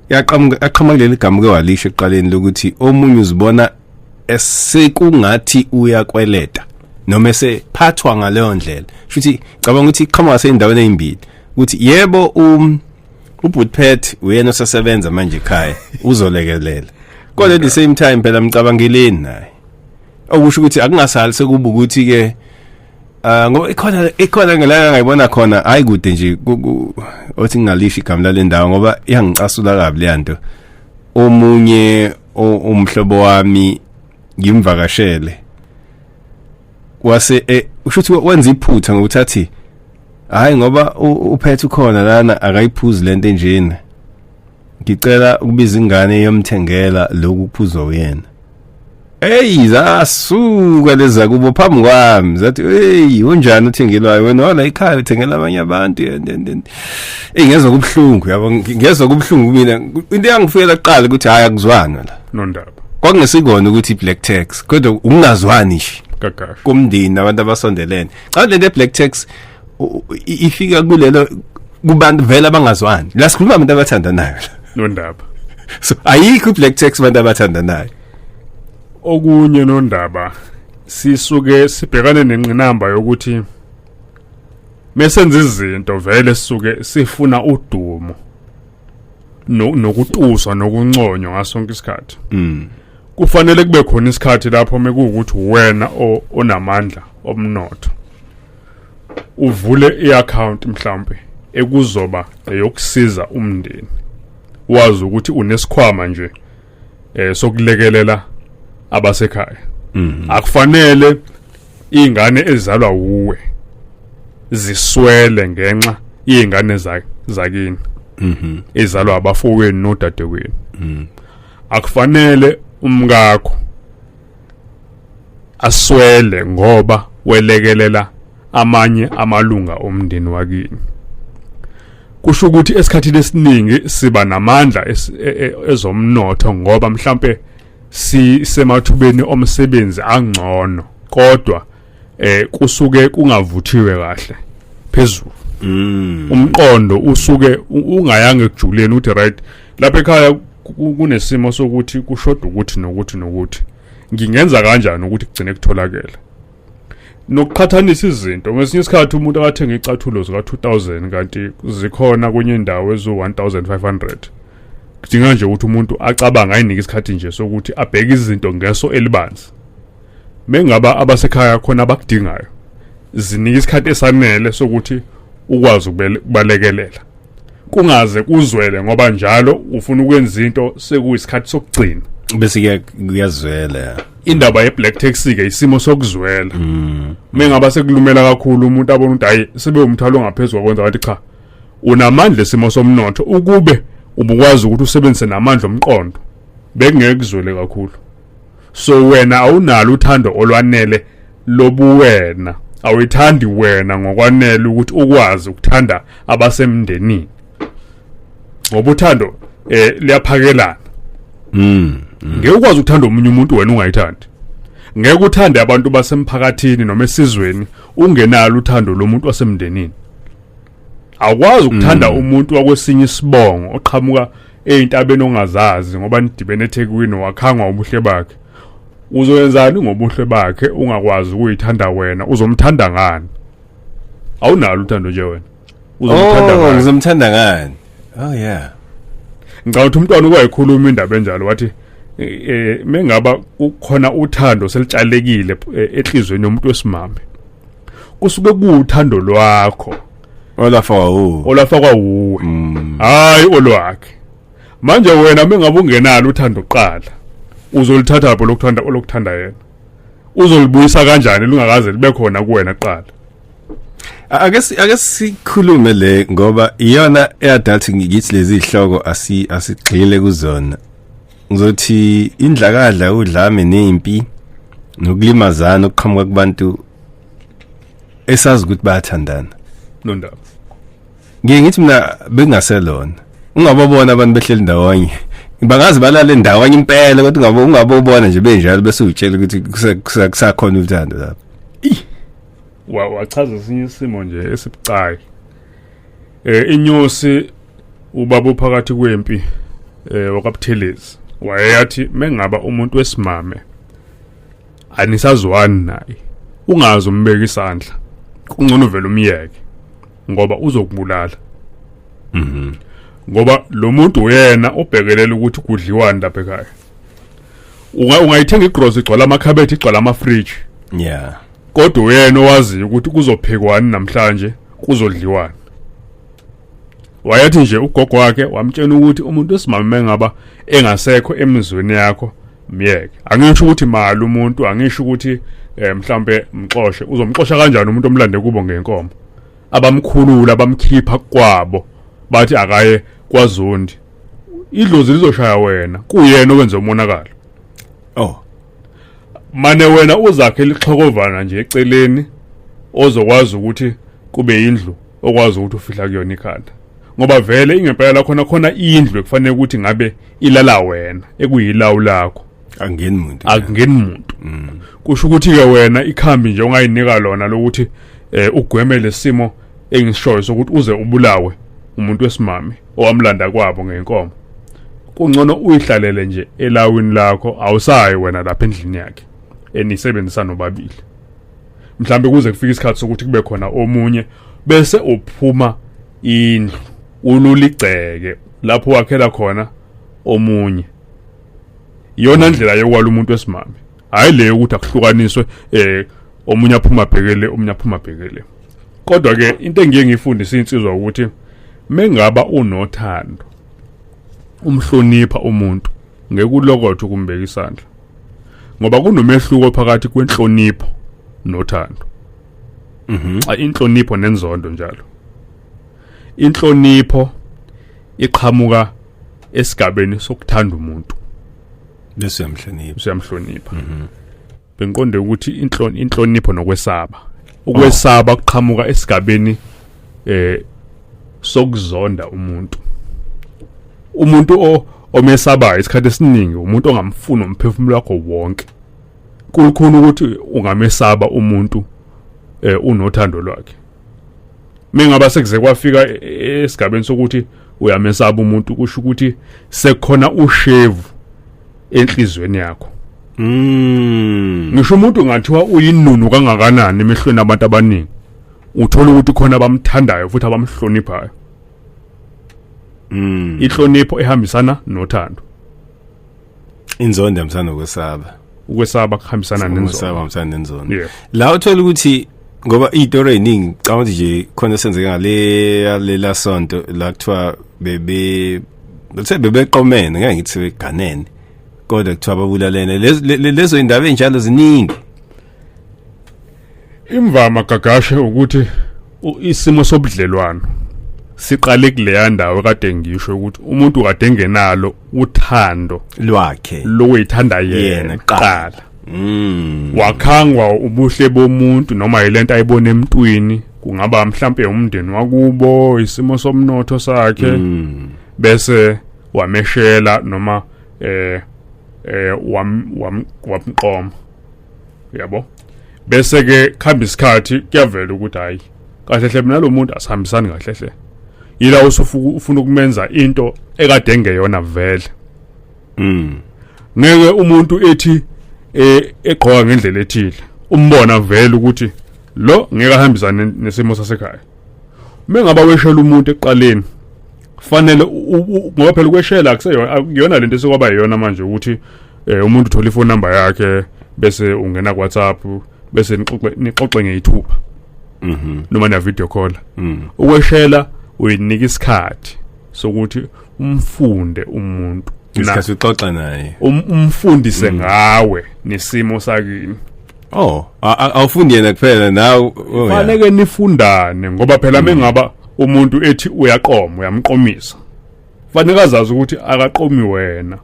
Speaker 1: yaqhamuka leli gama ke walisho eqaleni lokuthi omunye uzibona esekungathi uyakweleta noma esephathwa ngaleyo ndlela. Futhi cabanga ukuthi iqhamuka seyindaweni ezimbili ukuthi yebo ubutpet uyena osebenza manje ekhaya uzolekelela, kodwa at the same time phela mcabangeleni naye okusho ukuthi akungasali sekuba ukuthi ke ngoba ikhona ngelanga ngayibona khona hayi kude nje othi ngingalisha igama lale ndawo ngoba iyangicasula kabi le nto. Omunye umhlobo wami ngimvakashele wase ushuthi wenza iphutha ngokuthathi hayi ngoba uphethe ukhona lana akayiphuzi lento enjena. Ngicela ukubiza ingane yomthengela lokhu kuphuzwa uyena. Zasuka leza kubo phambi kwami zathi unjani uthengelwayo wena wala ekhaya uthengela abanye abantu ngezwe kubhlungu yabo ngezwe kubhlungu mina into yangifikela kuqala ukuthi hayi akuzwana la
Speaker 2: nondaba
Speaker 1: kwakungesikona ukuthi black tax kodwa ukungazwani nje
Speaker 2: kaka
Speaker 1: kumndini abantu abasondelene cha le black tax ifika kulelo kubantu vele abangazwani la sikhuluma abantu abathandanayo
Speaker 2: nondaba
Speaker 1: so ayikho black tax abantu abathandanayo.
Speaker 2: Okunye nondaba sisuke sibhekane nenqinamba yokuthi mesenza izinto vele sisuke sifuna udumo nokutuswa nokunconywa ngasonke isikhathi. Kufanele kube khona isikhathi lapho mekuwukuthi wena onamandla omnotho uvule iaccount mhlambe ekuzoba eyokusiza umndeni wazi ukuthi unesikhwama nje sokulekelela abasekhaya. Akufanele ingane ezalwa uwe ziswele ngenxa izingane zakini ezalwa abafowenu nodadewenu. Akufanele umkakho aswele ngoba welekelela amanye amalunga omndeni wakini. Kusho ukuthi esikhathini esiningi siba namandla ezomnotho ngoba mhlambe sisemathubeni omsebenzi angcono kodwa kusuke kungavuthiwe kahle phezulu. Umqondo usuke ungayanga ekujuleni uthi right lapha ekhaya kunesimo sokuthi kushoda ukuthi nokuthi ngingenza kanjani ukuthi kugcine kutholakala. Nokuqhathanisa izinto ngesinye isikhathi umuntu akathenga icathulo zika 2000 kanti zikhona kwenye indawo ezo 1500. Kudinga nje ukuthi umuntu acabanga ayinika isikhathi nje sokuthi abheke izinto ngeso elibanzi. Mengaba abasekhaya khona abakudingayo zinika isikhathi esanele sokuthi ukwazi ukubalekelela. Kungaze kuzwele ngoba njalo ufuna ukwenza into sekuyisikhathi sokugcina
Speaker 1: bese kuyazwela.
Speaker 2: Indaba ye black taxi ke isimo sokuzwela. Mengaba sekulumela kakhulu umuntu abona ukuthi hayi sebe umthalo ongaphezulu kwenza kanti cha unamandla esimo somnotho ukube ubukwazi ukuthi usebenzise namandla omqondo bekungeke kuzwele kakhulu. So wena awunalo uthando olwanele lobuwena awuyithandi wena ngokwanele ukuthi ukwazi ukuthanda abasemndenini ngoba uthando liyaphakelana. Ngeke ukwazi ukuthanda umunye umuntu wena ungayithandi. Ngeke uthande abantu basemphakathini noma esizweni ungenalo uthando lomuntu wasemndenini. Awukwazi ukuthanda umuntu wakwesinye isibongo oqhamuka eintabeni ongazazi ngoba nidibene eThekwini wakhangwa ubuhle bakhe. Uzoyenzani ngobuhle bakhe ungakwazi ukuyithanda wena uzomthanda ngani? Awunalo uthando nje wena.
Speaker 1: Uzomthanda ngani? Oh yeah.
Speaker 2: Ngicabanga umntwana ukwayikhuluma indaba enjalo wathi mengaba ukhona uthando selitshalekile enhlizweni yomuntu wesimame. Kusuke kuuthando lwakho olafakwa uwe. Hayi olwakhe. Manje wena mengaba ungenalo uthando qala uzolithatha lapho lokuthanda yena. Uzolibuyisa kanjani lungakaze libe khona kuwena qala?
Speaker 1: Ake sikhulume le ngoba iyona eyadathi ngithi lezi ihloko asigxile kuzona. Ngizothi indlakadla udlame nempi nokulimazana okuqhamuka kubantu esazi ukuthi bayathandana.
Speaker 2: Nondaba.
Speaker 1: Ngithi mina bengaselona. Ungababona abantu behleli ndawonye. Bangazi balala ndawonye impela kodwa ungabobona nje benjalo bese utshela ukuthi kusakhona uthando lapha.
Speaker 2: Wachaza esinye isimo nje esibucayi. Inyosi ubaba phakathi kwempi wakabuthelezi wayeyathi mengaba umuntu wesimame anisazwani naye ungazi umbeka isandla kungcono vele umyeke ngoba uzokubulala. Ngoba lo muntu uyena obhekelela ukuthi kudliwani lapha ekhaya. ungayithenga igrocery igcwala amakhabethi igcwala ama-fridge
Speaker 1: yeah
Speaker 2: kodwa uyena owaziyo ukuthi kuzophekwani namhlanje kuzodliwani. Wayathi nje ugogo wakhe wamtshela ukuthi umuntu wesimame ngaba engasekho emizweni yakho myeke. Angisho ukuthi imali umuntu, angisho ukuthi mhlambe mxoxe, uzomxoxa kanjani umuntu omlande kubo ngenkomo. Abamkhulula bamkhipha kwabo bathi akaye kwaZondi. Idlozi lizoshaya wena, kuyena owenza umonakalo.
Speaker 1: oh
Speaker 2: Mane wena uzakhe lixhokovana nje eceleni ozokwazi ukuthi kube indlu okwazi ukuthi ufihla kuyona ikhanda. Ngoba vele ingempela khona indlu ekufanele ukuthi ngabe ilala wena ekuyilawu lakho.
Speaker 1: angeni umuntu
Speaker 2: Akungeni umuntu. Kusho ukuthi ke wena ikhambi nje ungayinika lona lokuthi ugweme lesimo engishoyo sokuthi uze ubulawe umuntu wesimame owamlanda kwabo ngenkomo. Kungcono uyihlalele nje elawini lakho awusayi wena lapha endlini yakhe enisebenzisana nobabili. Mhlambe kuze kufike isikhathi sokuthi kube khona omunye bese uphuma indlu ululigceke lapho wakhela khona omunye. Iyona ndlela yokwala umuntu wesimame. Hayi le ukuthi akuhlukaniswe omunye aphuma bhekele omunye aphuma bhekele. Kodwa ke into engiye ngifundise insizwa ukuthi mengaba unothando umhlonipha umuntu ngeke ulokothe ukumbeka isandla. Ngoba kunomehluko phakathi kwenhlonipho nothando. Inhlonipho nenzondo njalo. Inhlonipho iqhamuka esigabeni sokuthanda umuntu.
Speaker 1: bese
Speaker 2: Uyamhlonipha. Bengiqonde ukuthi inhlonipho nokwesaba. Ukwesaba kuqhamuka esigabeni sokuzonda umuntu. Umuntu omesabayo isikhathi esiningi umuntu ongamfuni umphefumulo wakho wonke. Kulikhona ukuthi ungamesaba umuntu unothando lwakhe. Mengaba sekuze kwafika esigabeni sokuthi uyamesaba umuntu kusho ukuthi sekukhona ushevu enhlizweni yakho. Ngisho umuntu ngathiwa uyinunu kangakanani emehlweni abantu abaningi uthola ukuthi khona abamthandayo futhi abamhloniphayo. Inhlonipho ehambisana nothando.
Speaker 1: inzondo emsana ukwesaba
Speaker 2: Kuhambisana
Speaker 1: nenzondo.
Speaker 2: Yeah.
Speaker 1: La uthola ukuthi ngoba izitori eziningi cawuthi nje khona senzeka ngale la sonto la kuthiwa bebeqomene ngeke ngithi beganene kodwa kuthiwa babulalene lezo indaba enjalo ziningi.
Speaker 2: Imvama gagashe ukuthi isimo sobudlelwano siqale kuleya ndawo kade ngisho ukuthi umuntu kade engenalo uthando
Speaker 1: lwakhe
Speaker 2: loyithanda yena qala. Wakhangwa ubuhle bomuntu noma yilento ayibona emntwini kungaba mhlambe umndeni wakubo isimo somnotho sakhe bese wameshela noma wamqoma yabo bese ke khamba isikhathi kuyavela ukuthi hayi kahle hle mina lo muntu asihambisani kahle hle yila ufuna ukumenza into ekade engeyona vele. Ngeke umuntu ethi egqoka ngendlela ethile umbona vele ukuthi lo ngeke ahambisane nesimo sasekhaya. Mengaba weshela umuntu eqaleni fanele ngoba phela ukweshela akuseyona lento esokwaba yiyona manje ukuthi umuntu uthola ifone number yakhe bese ungena ku WhatsApp bese nixoxe ngeyithuba noma na video call. Ukweshela uyinika isikhathi sokuthi umfunde umuntu
Speaker 1: isikhathi uxoxa naye
Speaker 2: umfundise ngawe nesimo sakini.
Speaker 1: Awufundi yena kuphela nawe
Speaker 2: fanele nifundane ngoba phela mengaba umuntu ethi uyaqoma uyamqomisa fanele azazi ukuthi akaqomi wena.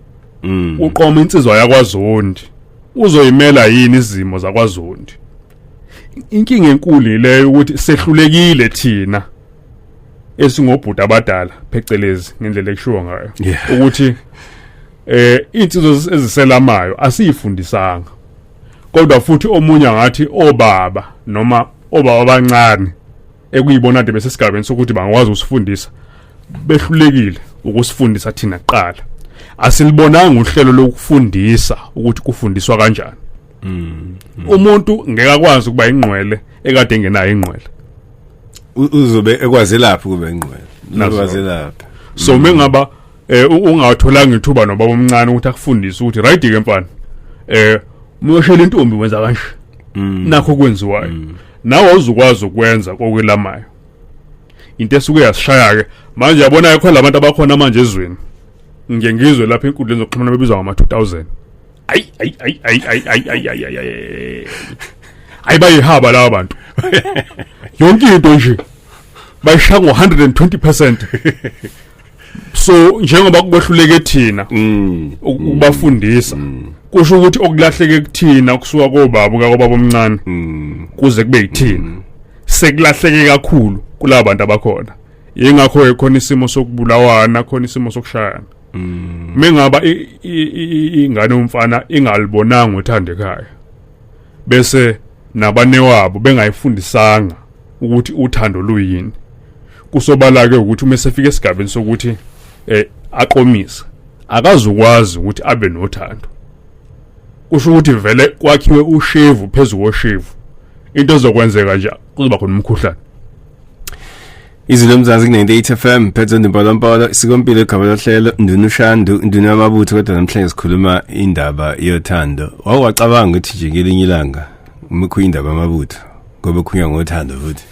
Speaker 2: Uqoma insizwa yakwaZondi uzoyimela yini izimo zakwaZondi. Inkinga enkulu ileyo ukuthi sehlulekile thina esingobhuti abadala phecelezi ngendlela ekushiwo ngayo ukuthi insizwa eziselamayo asiyifundisanga kodwa futhi omunye ngathi obaba noma obaba abancane ekuyibona ade besesigabeni sokuthi bangakwazi usifundisa behlulekile ukusifundisa thina kuqala. Asilibonanga uhlelo lokufundisa ukuthi kufundiswa kanjani. Umuntu ngeke akwazi ukuba ingqwele ekade engenayo ingqwele.
Speaker 1: Uzobe ekwazi laphi kube ingqwele. Nakwazi laphi.
Speaker 2: So mengaba ungatholanga ithuba nobaba omncane ukuthi akufundise ukuthi right ke mfana Moshela intombi wenza kanje nakho kwenziwayo nawe uzukwazi ukwenza kokwelamayo into esuke yasishaya ke manje yabona yakho labantu abakhona manje ezweni ngiyengizwe lapha enkundleni zokuxhumana bebizwa ngama 2000 ay bayihaba laba bantu yonke into nje bayisha ngo120%. So njengoba kubehluleke thina ukubafundisa kusho ukuthi okulahleke kuthina kusuka kobaba kakobaba omncane kuze kube yithina sekulahleke kakhulu kulabo bantu abakhona yingakho ekhona isimo sokubulawana khona isimo sokushayana mengaba ingane umfana ingalibonanga uthando ekhaya bese nabane wabo bengayifundisanga ukuthi uthando luyini kusobala ke ukuthi uma sefika esigabeni sokuthi aqomise akazukwazi ukuthi abe nothando kusho ukuthi vele kwakhiwe ushevu phezulu koshevu into ezokwenzeka nje kuzoba khona umkhuhlane.
Speaker 1: Izilo mzazi ku98 FM phethe ndimpolo sikompilo egaba lohlelo nduna Ushandu nduna wamabutho kodwa namhlanje sikhuluma indaba yothando. Wawacabanga ukuthi nje ngelinye ilanga umkhu indaba yamabutho ngoba khunya ngothando futhi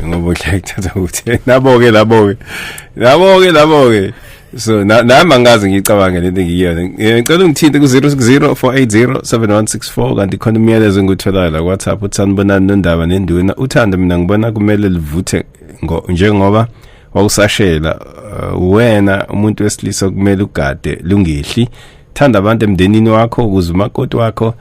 Speaker 1: ngoba hlekuthatha ukuthi laboke so nami angazi ngicabange lento ngiyona ngicela ungithinte ku 0604807164 kanti khona umyalezo engitholayo la WhatsApp uthi sanibonani nendaba nenduna uthando mina ngibona kumele livuthe njengoba wawusashela wena umuntu wesilisa kumele ugade lungehli thanda abantu emndenini wakho ukuze umakoti wakho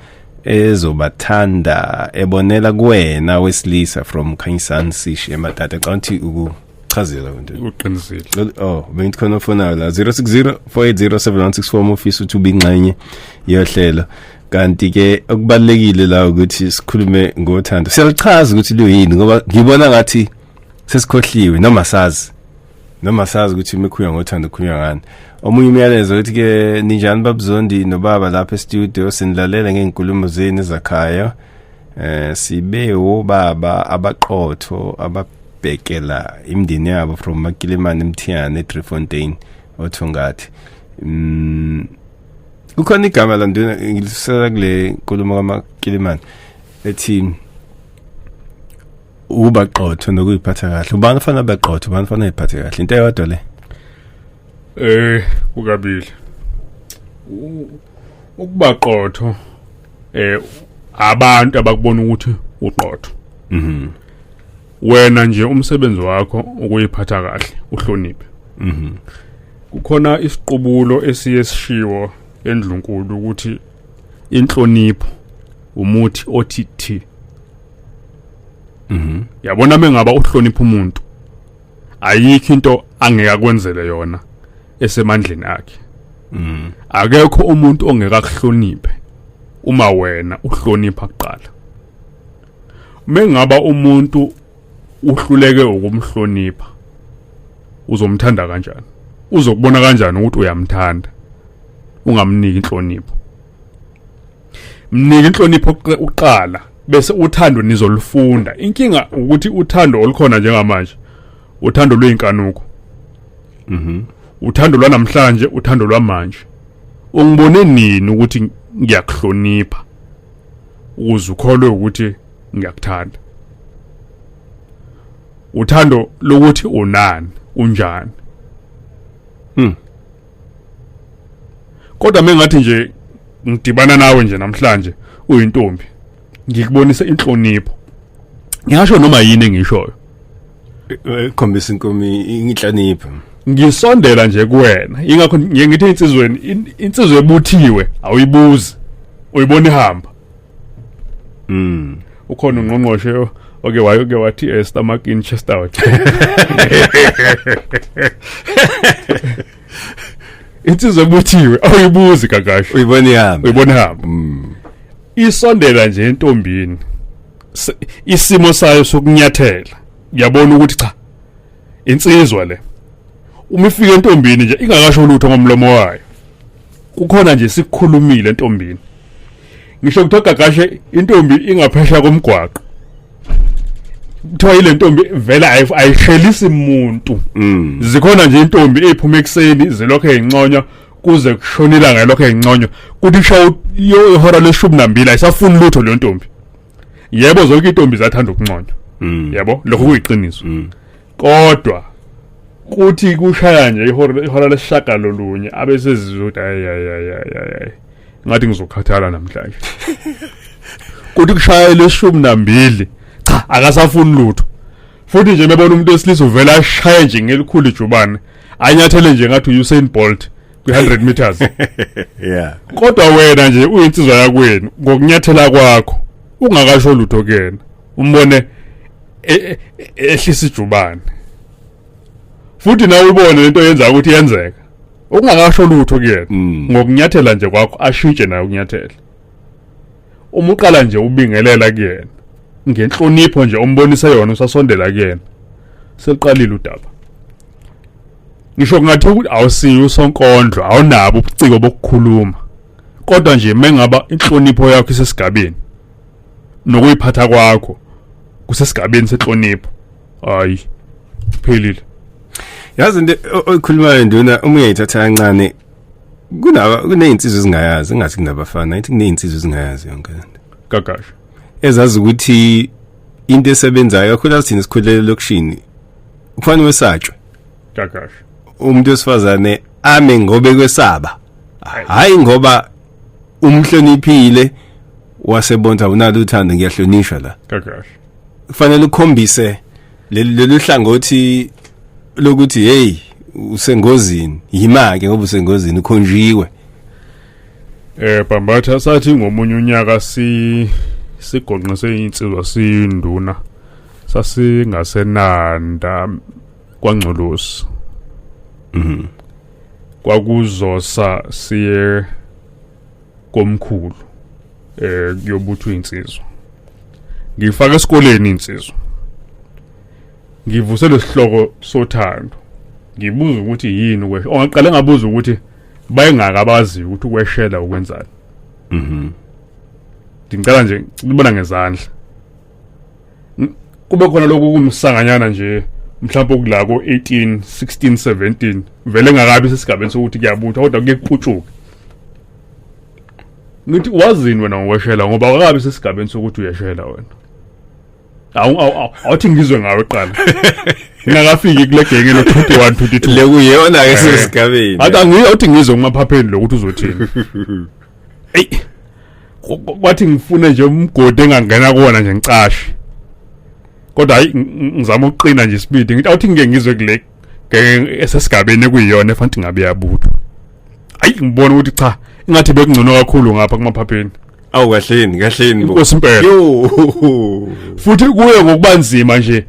Speaker 1: ezobathanda ebonela kuwena wesilisa from Khanyisani Sishi ematata kanti ukuchazela into
Speaker 2: uqinisile
Speaker 1: bengikhona ufona la 0604807164 mofisi uthi ubingxenye yohlelo kanti ke okubalekile la ukuthi sikhulume ngothando siyalichaza ukuthi luyini ngoba ngibona ngathi sesikhohliwe noma sazi ukuthi imikhuya ngothando kuya ngani omunye umyalezo uthi ke ninjani babzondi nobaba lapha e-studio sinilalela ngezinkulumo zenu zakhaya sibe obaba abaqotho ababhekela imndeni yabo from Makilimane Mthiyane eDriefontein othungathi kukhona igama la nduna ngilisela kule nkulumo kaMakilimane ethi ubaqotho nokuyiphatha kahle ubani fana baqotho ubani fana iphathe kahle into eyodwa le
Speaker 2: ukabili ukubaqotho abantu abakubona ukuthi uqotho wena nje umsebenzi wakho ukuyiphatha kahle uhloniphe kukhona isiqubulo esiyesishiwo endlunkulu ukuthi inhlonipho umuthi othi thi yabona mengaba uhlonipha umuntu ayikho into angeka kwenzele yona esemandleni akhe akekho umuntu ongeka kuhloniphe uma wena uhlonipha kuqala mengaba umuntu uhluleke ukumhlonipha uzomthanda kanjani uzokubona kanjani ukuthi uyamthanda ungamniki inhlonipho mnika inhlonipho uqala bese uthando nizolufunda inkinga ukuthi uthando olukhona njengamanje uthando lweinkanuko uthando lwanamhlanje uthando lwamanje ungibone nini ukuthi ngiyakuhlonipha ukuze ukholwe ukuthi ngiyakuthanda uthando lokuthi unani unjani kodwa mengathi nje ngidibana nawe nje namhlanje uyintombi ngikubonisa inhlonipho ngisho noma yini engishoyo
Speaker 1: khombisa inkomi inhlonipho
Speaker 2: ngisondela nje kuwena ingakho ngithi insizwe ebuthiwe awuyibuzi uyibona ihamba ukhona ungqongqoshe oke wathi stomach in chest out insizwe ebuthiwe awuyibuzi kakasho
Speaker 1: uyibona ihamba
Speaker 2: isondela nje entombini isimo sayo sokunyathela ngiyabona ukuthi cha insizwa le uma ifika entombini nje ingakasho lutho ngomlomo wayo kukhona nje sikukhulumile entombini ngisho ukuthi gagashe intombi ingaphesha komgwaqo kuthiwa ile ntombi vela ayishelisi umuntu zikhona nje intombi eziphuma ekseni zilokho ezinconywa kuze kushonela ngelokho engconywa kuthi shaw ihora le12 ayisafuni lutho le ntombi yebo zonke intombi zathanda ukunconywa yabo lokho kuyiqiniso kodwa kuthi kushaya nje ihora lesishaka lolunye abesezizwe ay ngathi ngizokhathala namhlanje kuthi kushaya le12 cha akasafuni lutho futhi nje mebona umuntu wesilisa uvela ashaya nje ngelikhulu ijubane anyathele nje ngathi Usain Bolt ku100 meters
Speaker 1: yeah
Speaker 2: kodwa wena nje uyinsizwa yakweni ngokunyathela kwakho ungakasho lutho kena umbone ehlisa ijubane futhi nawe ubone lento yenza ukuthi yenzeka ungakasho lutho kuyena ngokunyathela nje kwakho ashintshe nayo ukunyathela uma uqala nje ubingelela kuyena ngenhlonipho nje umbonise yona usasondela kuyena seliqalile udaba ngisho kungathi ukuthi awusiyo usonkondlo awunabo ubuciko bokukhuluma kodwa nje mengaba inhlonipho yakho isesigabeni nokuyiphatha kwakho kusesigabeni senhlonipho hayi phelile
Speaker 1: yazi into oyikhulumayo nduna uma uyayithatha kancane kuney'nsizwa ezingayazi engathi kunabafana ithi kuney'nsizwa ezingayazi yonke lento
Speaker 2: kakasha
Speaker 1: ezazi ukuthi into esebenzayo kakhulu thina sikhulele lokushini kufanele wesatshwe
Speaker 2: kakasha
Speaker 1: umuntu wesifazane ame ngobe kwesaba hayi ngoba umhloniphile wasebonza unalo uthando ngiyahlonishwa la
Speaker 2: kakasha
Speaker 1: kufanele ukhombise lolu hlangothi lokuthi hey usengozini yimake ngoba usengozini ukhonjiwe
Speaker 2: Bambatha sathi ngomunye unyaka sigonqise insizwa sinduna sasingasenanda kwaNgcolosi kwakuzosa siye komkhulu kuyobutha insizwa ngifaka esikoleni insizwa ngivuse lesihloko sothando ngibuza ukuthi yini kweshe ongaqale ngabuza ukuthi bayengakabazi ukuthi ukweshela ukwenzani ngicela nje libona ngezandla kube khona lokho kumsanganyana nje mhlawumbe okula ko 18 16 17 vele ngakabi sesigabeni sokuthi kuyabutha kodwa kuyequtshuka ngithi wazini wena ngokweshela ngoba akabi sesigabeni sokuthi uyeshela wena awuthi ngizwe ngawe eqala ngingakafiki kule genge lo 21 22
Speaker 1: lekuyona ke sesigabeni
Speaker 2: awuthi ngizwe ngumaphapheni lokuthi uzothini hey kwathi ngifune nje umgodi engangena kuona nje ngicashe kodwa hayi ngizama ukuqina nje isibidi ngithi awuthi ngeke ngizwe kule esesigabeni ekuyiyona efanele ngabe yabutha hayi ngibona ukuthi cha ingathi bekungcono kakhulu ngapha kumaphapheni
Speaker 1: awu kahleni
Speaker 2: inkosi impela
Speaker 1: yo
Speaker 2: futhi kuye ngokubanzima nje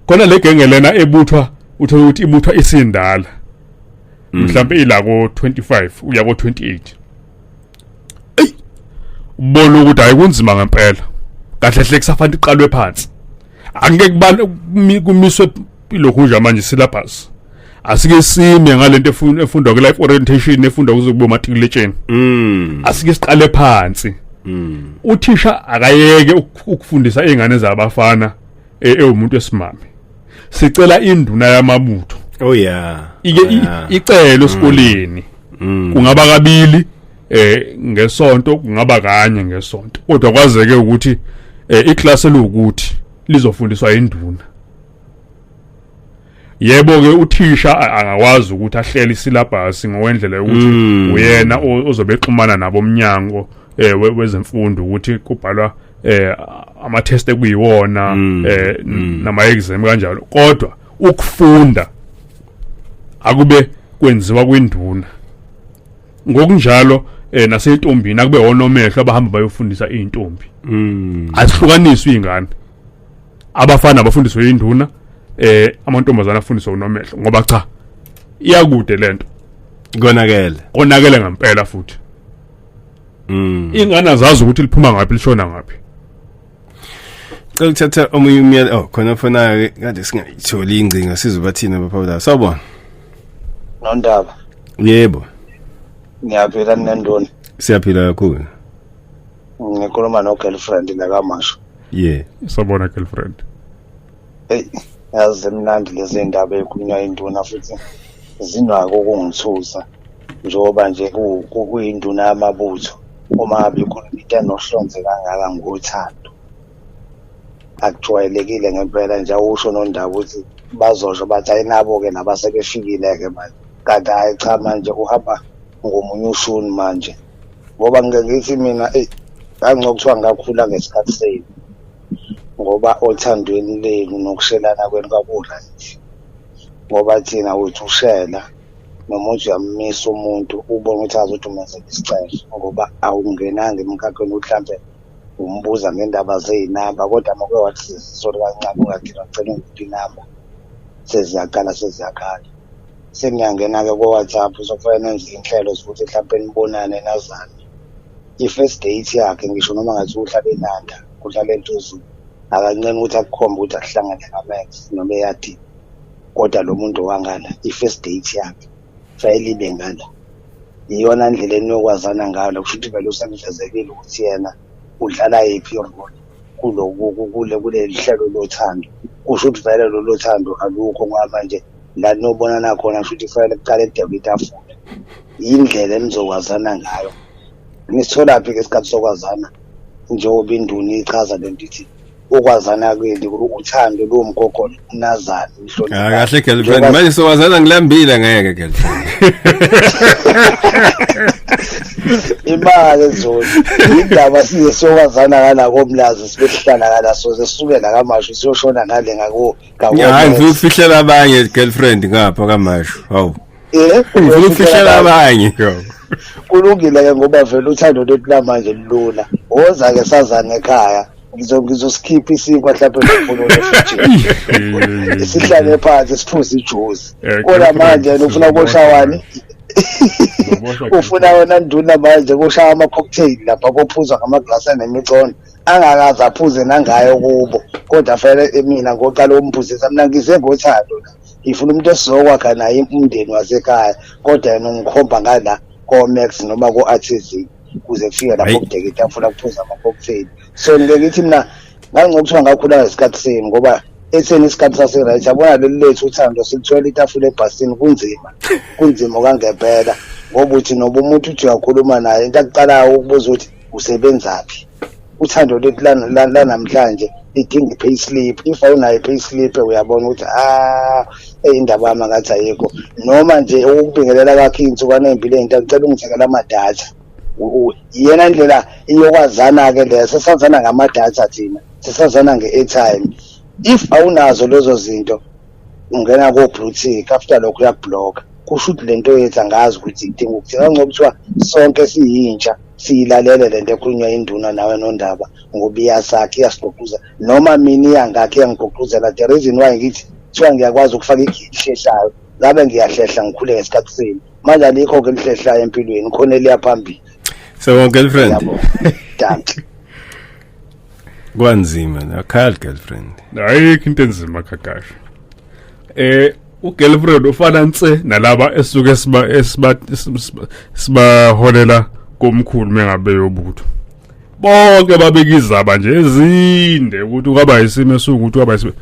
Speaker 2: khona le genge lena ebuthwa uthola ukuthi ibuthwa isindala mhlawumbe ila ko 25 uya ko 28 ubona ukuthi hayi kunzima ngempela kahle hle kusafanele iqalwe phansi angeke kumiswe ilokhu nje manje syllabus asike sime ngalento efundwa ku life orientation efundwa kuzokuba matriculation asike siqale phansi uthisha akayeke ukufundisa izingane zabafana umuntu esimame sicela induna yamabutho
Speaker 1: oh yeah
Speaker 2: icelo esikoleni kungaba kabili ngesonto kungaba kanye ngesonto kodwa kwazeke ukuthi iclass elukuthi lizofundiswa induna yebo ke uthisha angawazi ukuthi ahlele isyllabus ngokwendlela yokuthi uyena ozobe exhumana nabo omnyango wezemfundo ukuthi kubhalwa ama test ekuyiwona nama exam kanjalo kodwa ukufunda akube kwenziwa kwinduna ngokunjalo nasentombini akube onomehlo abahamba bayofundisa izintombi asihlukaniswe izingane abafana bafundiswe induna amantombazana afundiswe unomehlo ngoba cha iyakude lento konakele ngempela futhi ingane azazi ukuthi liphuma ngaphi lishona ngaphi
Speaker 1: cela ukuthatha omunye umyalo khona fona kade singayitholi ingcinga sizobathina baphawula sawubona
Speaker 4: nondaba
Speaker 1: yebo
Speaker 4: ngiyaphila ninendoni
Speaker 1: siyaphila kakhulu
Speaker 4: ngikhuluma no girlfriend la kaMasho
Speaker 2: sabona girlfriend
Speaker 4: hey yazi mnandi lezi ndaba ekhulunywa induna futhi zinwako ukungithusa njengoba nje kuyinduna yamabutho uma ngabe ikhuluma into enohlonze kangaka ngothando. Akujwayelekile ngempela nje usho nondaba ukuthi bazosho bathi ayinabo-ke nabasebefikile-ke manje. Kanti hayi cha manje uhamba ngomunye ushuni manje. Ngoba ngithi mina ngangokuthiwa ngakhula ngesikhathi senu. Ngoba othandweni lenu nokushelana kwenu kwaku-right. Ngoba thina uthi ushela noma uthi uyamisa umuntu ubone ukuthi azothi umenzela isicelo ngoba awungenanga emkhakheni mhlambe umbuza ngendaba zey'namba kodwa uma kuke wathi sisole kancane ungagcina ucela ungiphi inamba seziyakhala. Seniyangena-ke ko-WhatsApp sokufanele nenze inhlelo zokuthi mhlampe nibonane nazane. I-first date yakhe ngisho noma ngathi uhlala eNanda uhlala eNtuzulu akancane ukuthi akukhombe ukuthi akuhlangane kaMax noma eyadini. Kodwa lo muntu wangala i-first date yakhe fanele ibe ngala. Iyona ndlela eniyokwazana ngayo kusho ukuthi vele usenifezekile ukuthi yena udlala yiphi role kuleli hlelo lothando. Kusho ukuthi vele lo thando alukho ngoba manje la nobonana khona kusho ukuthi fanele kuqale eDavid afunde. Indlela enizokwazana ngayo. Nisitholaphi ke isikhathi sokwazana njengoba induna ichaza lento ithi ukwazana kweli uthando lomgogo nazana
Speaker 1: ihlonipha. Kahle girlfriend manje sokwazana ngilambile ngeke girlfriend.
Speaker 4: Imali zona indaba siye sokwazana kana komlazi sibehlala kana soze sisuke la kaMashu siyoshona ngale ngako.
Speaker 1: Hayi ngifuna ukufihlela abanye girlfriend ngapha kaMashu. Hawu. Ngifuna ukufihlela abanye yo.
Speaker 4: Kulungile-ke ngoba vele uthando lethu lamanje lula. Woza-ke sazane ekhaya ngizosikhipha isinkwa mhlawumbe ngefoloni efrijini. Sihlale phansi siphuze ijuice. Kodwa manje ufuna koshawani? Ufuna wona nduna manje koshaya ama-cocktail lapha kophuzwa ngamaglasi anemicono. Angakaze aphuze nangayo kubo. Kodwa fanele mina ngoqala umphuzisa mina ngize ngothando. Ngifuna umuntu esizokwakha naye umndeni wasekhaya. Kodwa yena ungikhomba ngala ko-Max noma ko-Artisan kuze kufike lapho kudekete afuna ukuphuza ama-cocktail. So ngithi mina ngangokuthiwa ngakhula ngesikhathi senu ngoba etheni isikhathi sase-right yabona leli lethu uthando silithola itafula ebhasini kunzima kangempela ngoba uthi noba umuntu uthi uyakhuluma naye into akuqalayo ukubuza ukuthi usebenzaphi. Uthando lethu lanamhlanje lidinga i-payslip. If awunayo i-payslip uyabona ukuthi indaba yami ngathi ayikho noma nje ukubingelela kwakhe iy'nsukwana ey'mpilweni into akucela ungithengela amadatha. Yena indlela iyokwazana-ke leyo sesazana ngamadatha thina sesazana nge-airtime. If awunazo lezo zinto ungena ko-bluetick after lokho uyakubhlokha. Kusho ukuthi lento yethu angazi ukuthi idinga ukuthi ngokuthiwa sonke siyintsha siyilalele lento ekhulunywa induna nawe nondaba ngoba iyasakhe iyasigoquza noma mina iyangakhe iyangigqugquzela. The reason why ngithi kuthiwa ngiyakwazi ukufaka igithi hlehlehlayo ngabe ngiyahlehla ngikhule ngesikhathi senu manje alikho-ke lihlehlehlayo empilweni khona eliya phambili.
Speaker 1: So girlfriend kwanzima nakhali girlfriend
Speaker 2: ayikho into enzima Khakasha. Ugirlfriend ufana nse nalaba esuke sibaholela komkhulu mengabe yobutho bonke babekizaba nje ezinde ukuthi kwaba isimo esukuthi kwaba isimo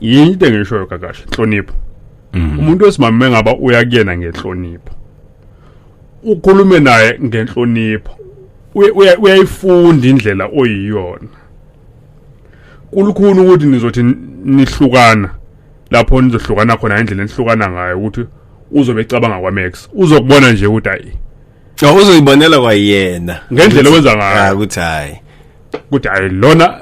Speaker 2: yinto engishoyo Khakasha inhlonipho. Umuntu wesimame ngaba uya kuyena ngenhlonipho ukhulume naye ngenhlonipho uyayifunda indlela oyiyona. Kulukhulu ukuthi nizothi nihlukana lapho nizohlukana khona indlela enihlukana ngayo ukuthi uzobecabanga kwaMax uzokubona nje ukuthi hayi
Speaker 1: uzoyibonela kwayena
Speaker 2: ngendlela wenza ngayo
Speaker 1: ukuthi
Speaker 2: hayi lona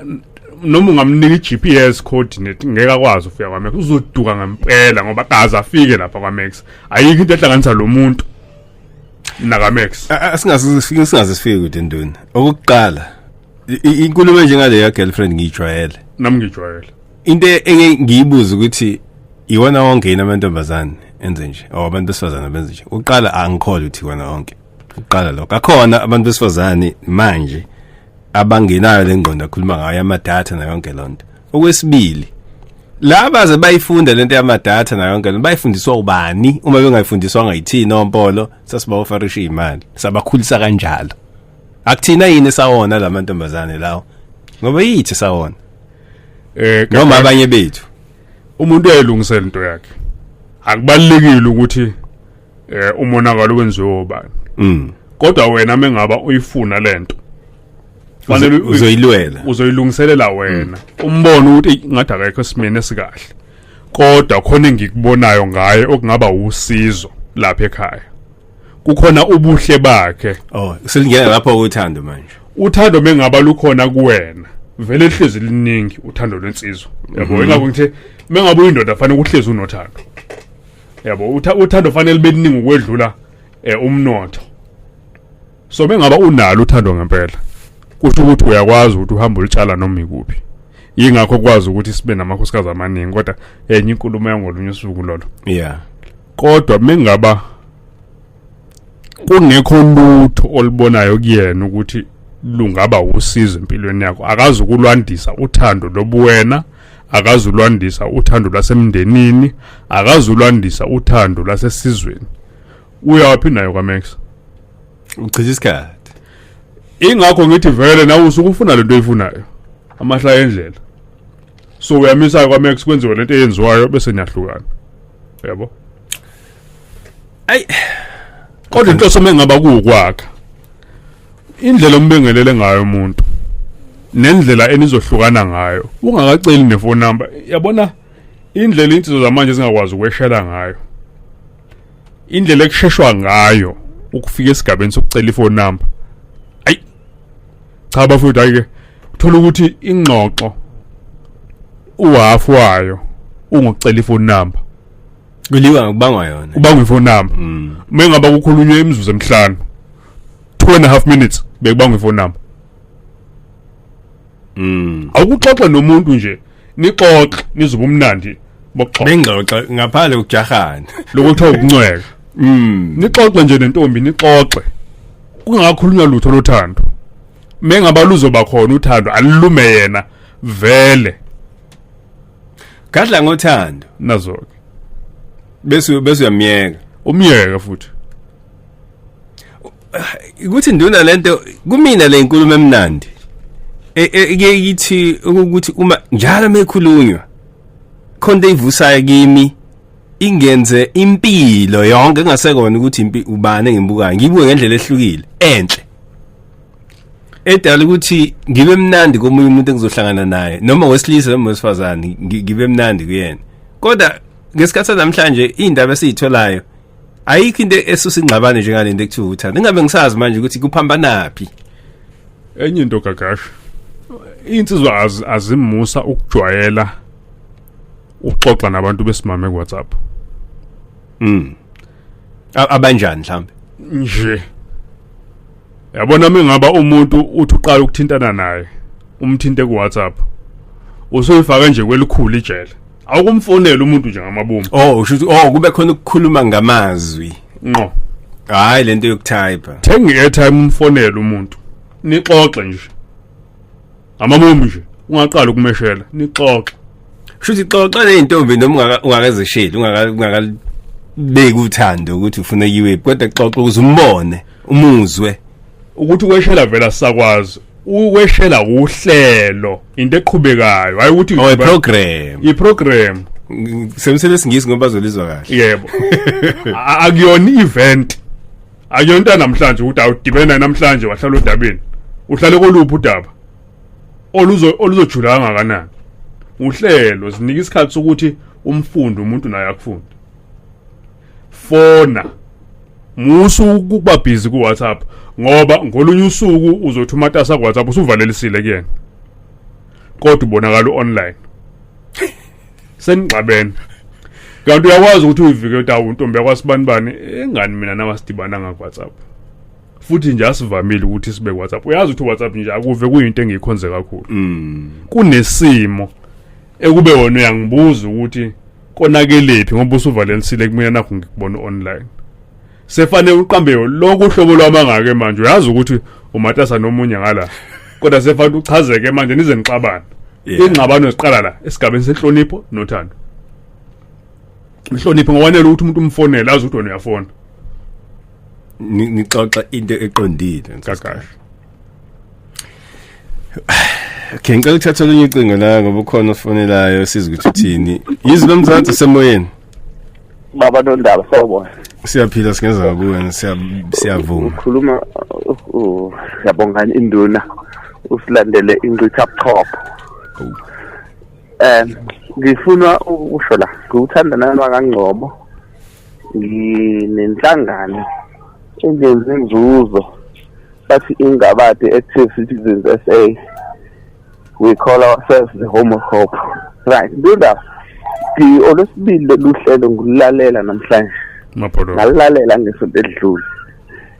Speaker 2: noma ungamnika i-GPS coordinate ngeke akwazi ufika kwaMax uzoduka ngempela ngoba akaze afike lapha kwaMax. Ayikho into ehlanganisa lo muntu nakaMax.
Speaker 1: Singaze sifike kude ndoni. Okuqala inkulumo njengale ya girlfriend ngijwayele.
Speaker 2: Nami ngijwayele.
Speaker 1: Into engiyibuza ukuthi iwona wonke yini amantombazane enze nje abantu besifazane benze nje. Uqala angikholwa ukuthi iwona wonke. Uqala lokho akhona abantu besifazane manje abangenayo lengqondo akhuluma ngayo amadatha na yonke lonto. Okwesibili laba ze bayifunda lento yamadatha na yonke bayifundiswa ubani uma bengayifundiswa ngayithini nompolo sasiba ofarisha imali sabakhulisa kanjalo. Akuthina yini sawona lamantombazane lawo ngoba yithi sawona noma abanye bethu
Speaker 2: umuntu uyayilungisela into yakhe. Akubalekile ukuthi umonakalo wenziwe obani kodwa wena mengaba uyifuna lento fanele uzoyilungiselela wena umbono ukuthi ngathi akekho esimene esikahle kodwa khona engikubonayo ngaye okungaba usizo lapha ekhaya kukhona ubuhle bakhe
Speaker 1: selingena lapho uthando manje
Speaker 2: uthando mengaba lukhona kuwena vele lihlezi liningi uthando lwensizwa yabo ingakho ngithi mengabe uyindoda fanele ukuhlezi unothando yabo uthando fanele beningi ukwedlula umnotho so mengaba unalo uthando ngempela kusho ukuthi uyakwazi ukuthi uhambe ulitshala noma ikuphi yingakho kwazi ukuthi sibe namakhosikazi amaningi kodwa enye inkulumo yangolunye usuku lolo kodwa mengaba kungekho lutho olibonayo kuyena ukuthi lungaba usizo empilweni yakho akazi ukulwandisa uthando lobuwena akazi ulwandisa uthando lasemndenini akazi ulwandisa uthando lasesizweni uyaphi nayo kwaMax
Speaker 1: uchitha isikhathi
Speaker 2: ingakho ngithi vele nawe usukufuna lento oyifunayo amahlaya endlela so uyamisa kwaMax kwenziwe lento eyenziwayo bese niyahlukana yabo kodwa inhloso mengaba kuukwakha indlela ombengelele ngayo umuntu nendlela enizohlukana ngayo ungakaceli nefone number yabona indlela insizwa zamanje zingakwazi ukweshela ngayo indlela ekusheshwa ngayo ukufika esigabeni sokucela ifone number cha bafowethu ayike uthola ukuthi ingxoxo uhafu wayo ungokucela ifone number
Speaker 1: kuliwa ngokubangwa yona
Speaker 2: ubangwa ifone number mengaba kukhulunywe imizuzu emihlanu 2.5 minutes bekubangwa ifone number awukuxoxa nomuntu nje nixoxe nizoba umnandi bokuxoxa
Speaker 1: bengxoxa ngaphandle ukujahana
Speaker 2: lokuthiwa ukuncweka nixoxe nje nentombi nixoxe kungakhulunywa lutho lothando mengaba luzoba khona uthando alilume yena vele
Speaker 1: gadla ngothando
Speaker 2: nazo
Speaker 1: bese uyamyeka
Speaker 2: umyeka futhi
Speaker 1: ukuthi nduna lento kumina le inkulumo emnandi yithi ukuthi uma njalo mekhulunywa khonto ivusayo kimi ingenze impilo yonke engasekona ukuthi ubani engimbukayo ngibuke ngendlela ehlukile enhle edala ukuthi ngibe mnandi komunye umuntu engizohlangana naye noma wesilisa noma wesifazane ngibe mnandi kuyena kodwa ngesikhathi namhlanje indaba esiyitholayo ayikho into esusingxabane njengalento ekuthiwa uthando ingabe ngisazi manje ukuthi kuphambanaphi
Speaker 2: enye into gagasha insizwa azimusa ukujwayela ukuxoxa nabantu besimame kuWhatsApp
Speaker 1: abanjani mhlambe
Speaker 2: nje yabona mengaba umuntu uthi uqala ukuthintana naye umthinte kuWhatsApp usoyifaka nje kwelikhulu ijele awukumfonela umuntu nje ngamabomu
Speaker 1: usho kube khona ukukhuluma ngamazwi
Speaker 2: ngqo
Speaker 1: hayi lento yokutype
Speaker 2: thenga airtime umfonela umuntu nixoxe nje amabomu nje ungaqala ukumeshela nixoxe
Speaker 1: shuthi xoxa nezintombi noma ungakazisheli ungakabeki uthando ukuthi ufuna yiwe kodwa xoxa ukuze umbone umuzwe
Speaker 2: ukuthi ukweshela vela sakwazi ukweshela uhlelo into eqhubekayo hayi ukuthi
Speaker 1: iprogram semsele singisi ngoba bazolizwa kahle
Speaker 2: yebo akuyona event akuyona namhlanje ukuthi awudibena namhlanje wahlala odabeni uhlale koluphi udaba oluzojula kangakanani uhlelo zinika isikhathi sokuthi umfundo umuntu naye akufunda fona musu ukuba busy ku WhatsApp ngoba ngolunye usuku uzothi umatasa ku WhatsApp usuvalelisile kuyena kodwa ubonakala online senixabene kanti uyakwazi ukuthi uyivike utawu intombi yakwasibani engani mina nawasidibana nga WhatsApp futhi nje asivamile ukuthi sibe WhatsApp uyazi ukuthi WhatsApp nje akuve kuyinto engikhonze kakhulu kunesimo ekube wona uyangibuza ukuthi konakelephi ngoba usuvalelisile kumina nakho ngikubona online sefanele uqambe lokho uhlobo lwamangake manje uyazi ukuthi umatasa nomunye ngala kodwa sefanele uchazeke manje nize nixabana ingxabano esiqala la esigabeni senhlonipho nothando inhlonipho ngwanele ukuthi umuntu umfonele azi ukuthi wena uyafona
Speaker 1: nixoxa into eqondile
Speaker 2: kakasha
Speaker 1: okay ngicela ukuthatha olunye icingo la ngoba ukhona ofonelayo siza ukuthi uthini yizi lo mzansi semoyeni
Speaker 5: baba Nondaba sawubona
Speaker 1: Siyaphila singeza kuwena siyavuma.
Speaker 5: Ukhuluma yabonga induna usilandele ingqitha buchopho. Ngifuna ukusho la ngikuthanda nana kaNgcobo. Nginenhlangano engenze inzuzo bathi ingabade active citizens SA. We call ourselves the home of hope. Right, do that. Olosibili luhlelo ngulalela namhlanje. Ngalalela ngesonto edlule.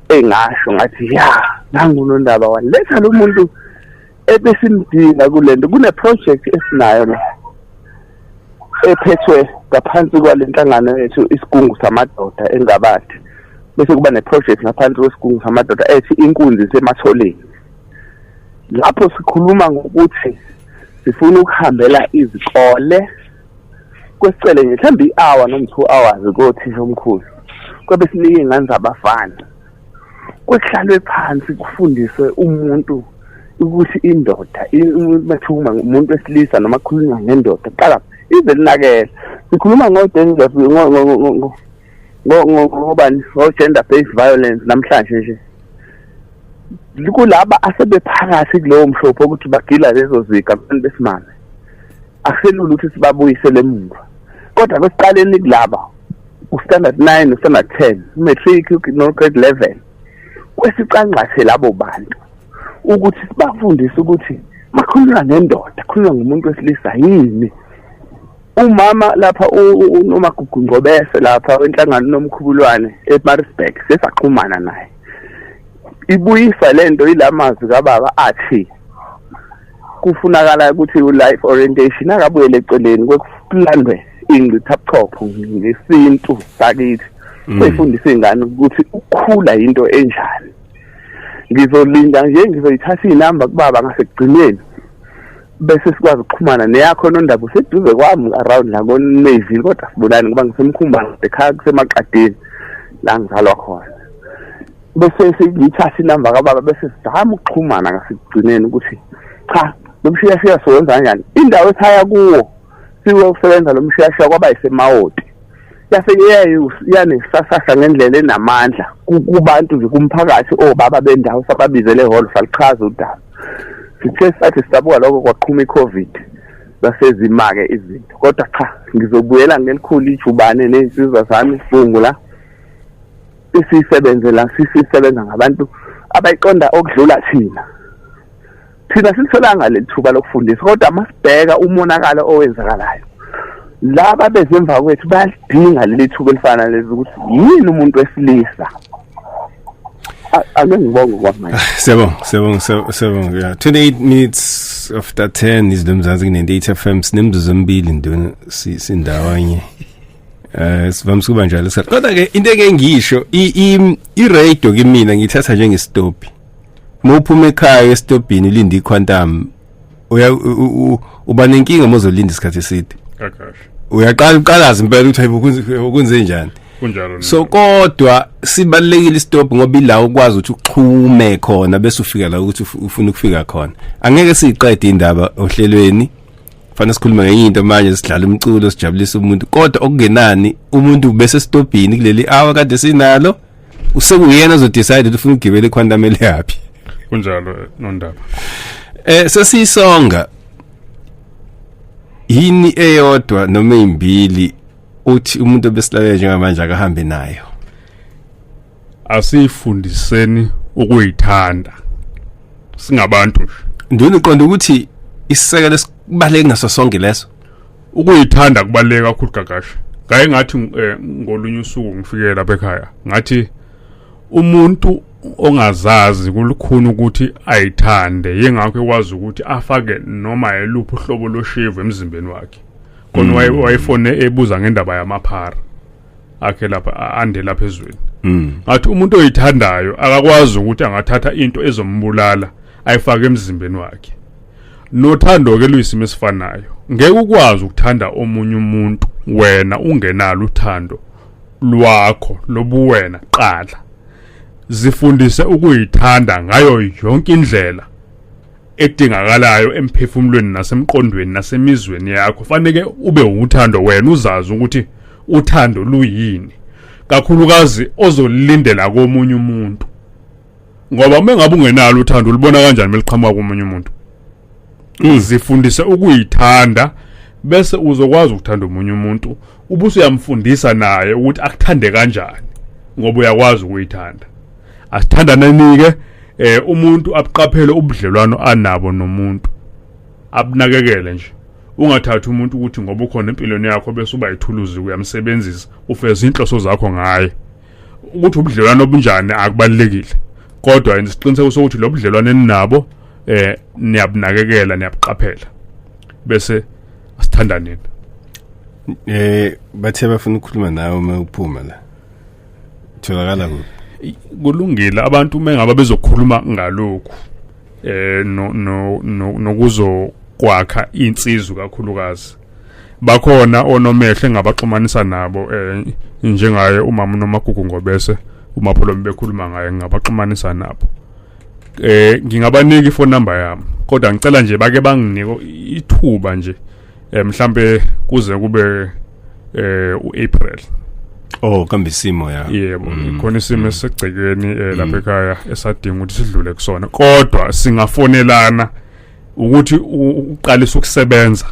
Speaker 5: Engasho ngathi ya, nangu nondaba waletha lo muntu ebesimdinga kulento kune project esinayo la. Ephethwe ngaphansi kwalenhlangano yethu isigungu samadoda engabade. Bese kuba ne project ngaphansi kwesigungu samadoda ethi inkunzi sematholeni. Lapho sikhuluma ngokuthi sifuna ukuhambela izikole kwesicele mhlawumbe i-hour noma 2 hours kothisha omkhulu kwabe sinike ingane zabafana kwehlalwe phansi kufundiswe umuntu ukuthi indoda mathuma umuntu wesilisa noma khuluma ngendoda qala ize linakela sikhuluma ngobani gender based violence namhlanje nje kulaba asebephakathi kulowo mhlopho ukuthi bagila lezo zika abantu besimame akuselula ukuthi sibabuyisele emuva kodwa kwesiqaleni kulaba ustandard 9 ustandard 10 matric no grade 11 kwesiqangqathe labo bantu ukuthi sibafundise ukuthi makhuluma nendoda khuluma ngomuntu wesilisa yini umama lapha uNomagugu Ngcobese lapha wenhlangano nomkhubulwane eMaritzburg sesaxhumana naye ibuyisa lento ilamazwi kababa athi kufunakala ukuthi life orientation akabuyele eceleni kwekulandwe ingqitha buchopho ngesintu sakithi kwefundisa ingane ukuthi ukukhula into enjani ngizolinda nje ngizoyithatha inamba kubaba ngasekugcineni bese sikwazi ukuxhumana neyakho nondaba useduze kwami around la koNavy kodwa sibonani ngoba ngisemkhumbana ekhaya kusemaqadeni la ngizalwa khona bese singithatha inamba kababa bese sidama ukuxhumana ngasekugcineni ukuthi cha lo mshiyashiya sowenza kanjani indawo ekhaya kuwo siwe usebenza lo mshiyashiya kwaba yisemawoti yaseyeyo yanesasasa ngendlela enamandla kubantu nje kumphakathi obaba bendawo sababizele hall salichaza udaba sithe sathi sisabuka lokho kwaqhuma iCovid basezimake izinto kodwa cha ngizobuyela ngelikhulu ijubane nezinsizwa zami isibungu la sisebenza ngabantu abayiqonda okudlula thina sitholanga lethuba lokufundisa kodwa masibheka umonakalo owenzakalayo laba bezemva kwethu bayalidinga leli thuba elifana lezi ukuthi yini umuntu wesilisa angengibonga kwamanje
Speaker 1: siyabonga yeah 28 minutes after 10 is Mzansi ne-8 FM sinemzuzu emibili ndona sindawanye sivamisa kuba njalo kodwa ke into engisho i-radio kimi ngithatha njengestophi mawuphuma ekhaya estopini ulinda iquantum uba nenkinga mozolinda isikhathi eside uyaqala uqalaza impela ukuthi ukwenze njani
Speaker 2: kunjalo
Speaker 1: so kodwa sibalekile istop ngoba ila ukwazi ukuthi uxhume khona bese ufika la ukuthi ufuna ukufika khona angeke siqede indaba ohlelweni fanele sikhuluma ngenye into manje sidlala umculo sijabulisa umuntu kodwa okungenani umuntu bese stopini kuleli hour kade sinalo usekuyena uzodecide ukuthi ufuna ukugibela iquantum yapi
Speaker 2: kunjalo nondaba
Speaker 1: sesisonga yini eyodwa noma imbili uthi umuntu obesilale njengamanje akahambe nayo
Speaker 2: asifundiseni ukuyithanda singabantu nje
Speaker 1: ndini uqonda ukuthi isisekelo sibaleke ngaso sonke leso
Speaker 2: ukuyithanda kubaleka kakhulu Gagashwa ngaye ngathi ngolunye usuku ngifike lapha ekhaya ngathi umuntu ongazazi kulukhuni ukuthi ayithande yengakho ekwazi ukuthi afake noma yeluphi uhlobo loshevu emzimbeni wakhe kona wayefone ebuza ngendaba yamaphara akhe lapha ande lapha ezweni ngathi umuntu oyithandayo akakwazi ukuthi angathatha into ezombulala ayifake emzimbeni wakhe nothando ke luyisimo esifanayo ngeke ukwazi ukuthanda omunye umuntu wena ungenalo uthando lwakho lobuwena qala zifundise ukuyithanda ngayo yonke indlela edingakalayo emphefumulweni nasemqondweni nasemizweni yakho fanele ube uthando wena uzazi ukuthi uthando luyini kakhulukazi ozolindela komunye umuntu ngoba mengabe ungenalo uthando ulibona kanjani meliqhamuka komunye umuntu zifundise ukuyithanda bese uzokwazi ukuthanda umunye umuntu ubuso uyamfundisa naye ukuthi akuthande kanjani ngoba uyakwazi ukuyithanda asithandaneni-ke umuntu abuqaphele ubudlelwano anabo nomuntu abunakekele nje ungathathi umuntu ukuthi ngoba ukhona empilweni yakho bese uba yithuluzi uyamsebenzisa ufeza inhloso zakho ngaye ukuthi ubudlelwano obunjani akubalekile kodwa yenza isiqiniseko sokuthi lo budlelwano enabo niyabunakekela niyabuqaphela bese asithandaneni
Speaker 1: bathe bafuna ukukhuluma nawe uma uphuma la tholakala kuphi
Speaker 2: kulungile abantu mengabe bezokhuluma ngalokhu nokuzokwakha insizwe kakhulukazi bakhona onomehle ngabaxhumanisa nabo njengaye umama nomagugu ngobese umapholo bekhuluma ngaye ngabaxhumanisa nabo ngingabanika ifone number yami kodwa ngicela nje bake banginike ithuba nje mhlambe kuze kube uApril
Speaker 1: kambe isimo ya
Speaker 2: yebo khona isimo esegcekeni lapha ekhaya esadinga ukuthi sidlule kusona kodwa singafonelana ukuthi uqalise ukusebenza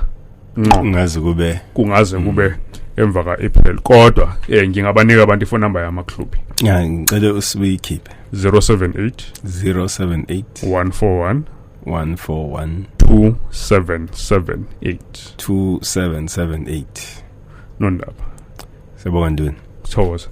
Speaker 2: kungaze kube emva kaApril kodwa ngingabanika abantu ifone number yami akuhluphi
Speaker 1: ngicela usiyikhiphe
Speaker 2: 078 141 2778
Speaker 1: 2778
Speaker 2: nondaba
Speaker 1: sebonga ntweni
Speaker 2: thokoza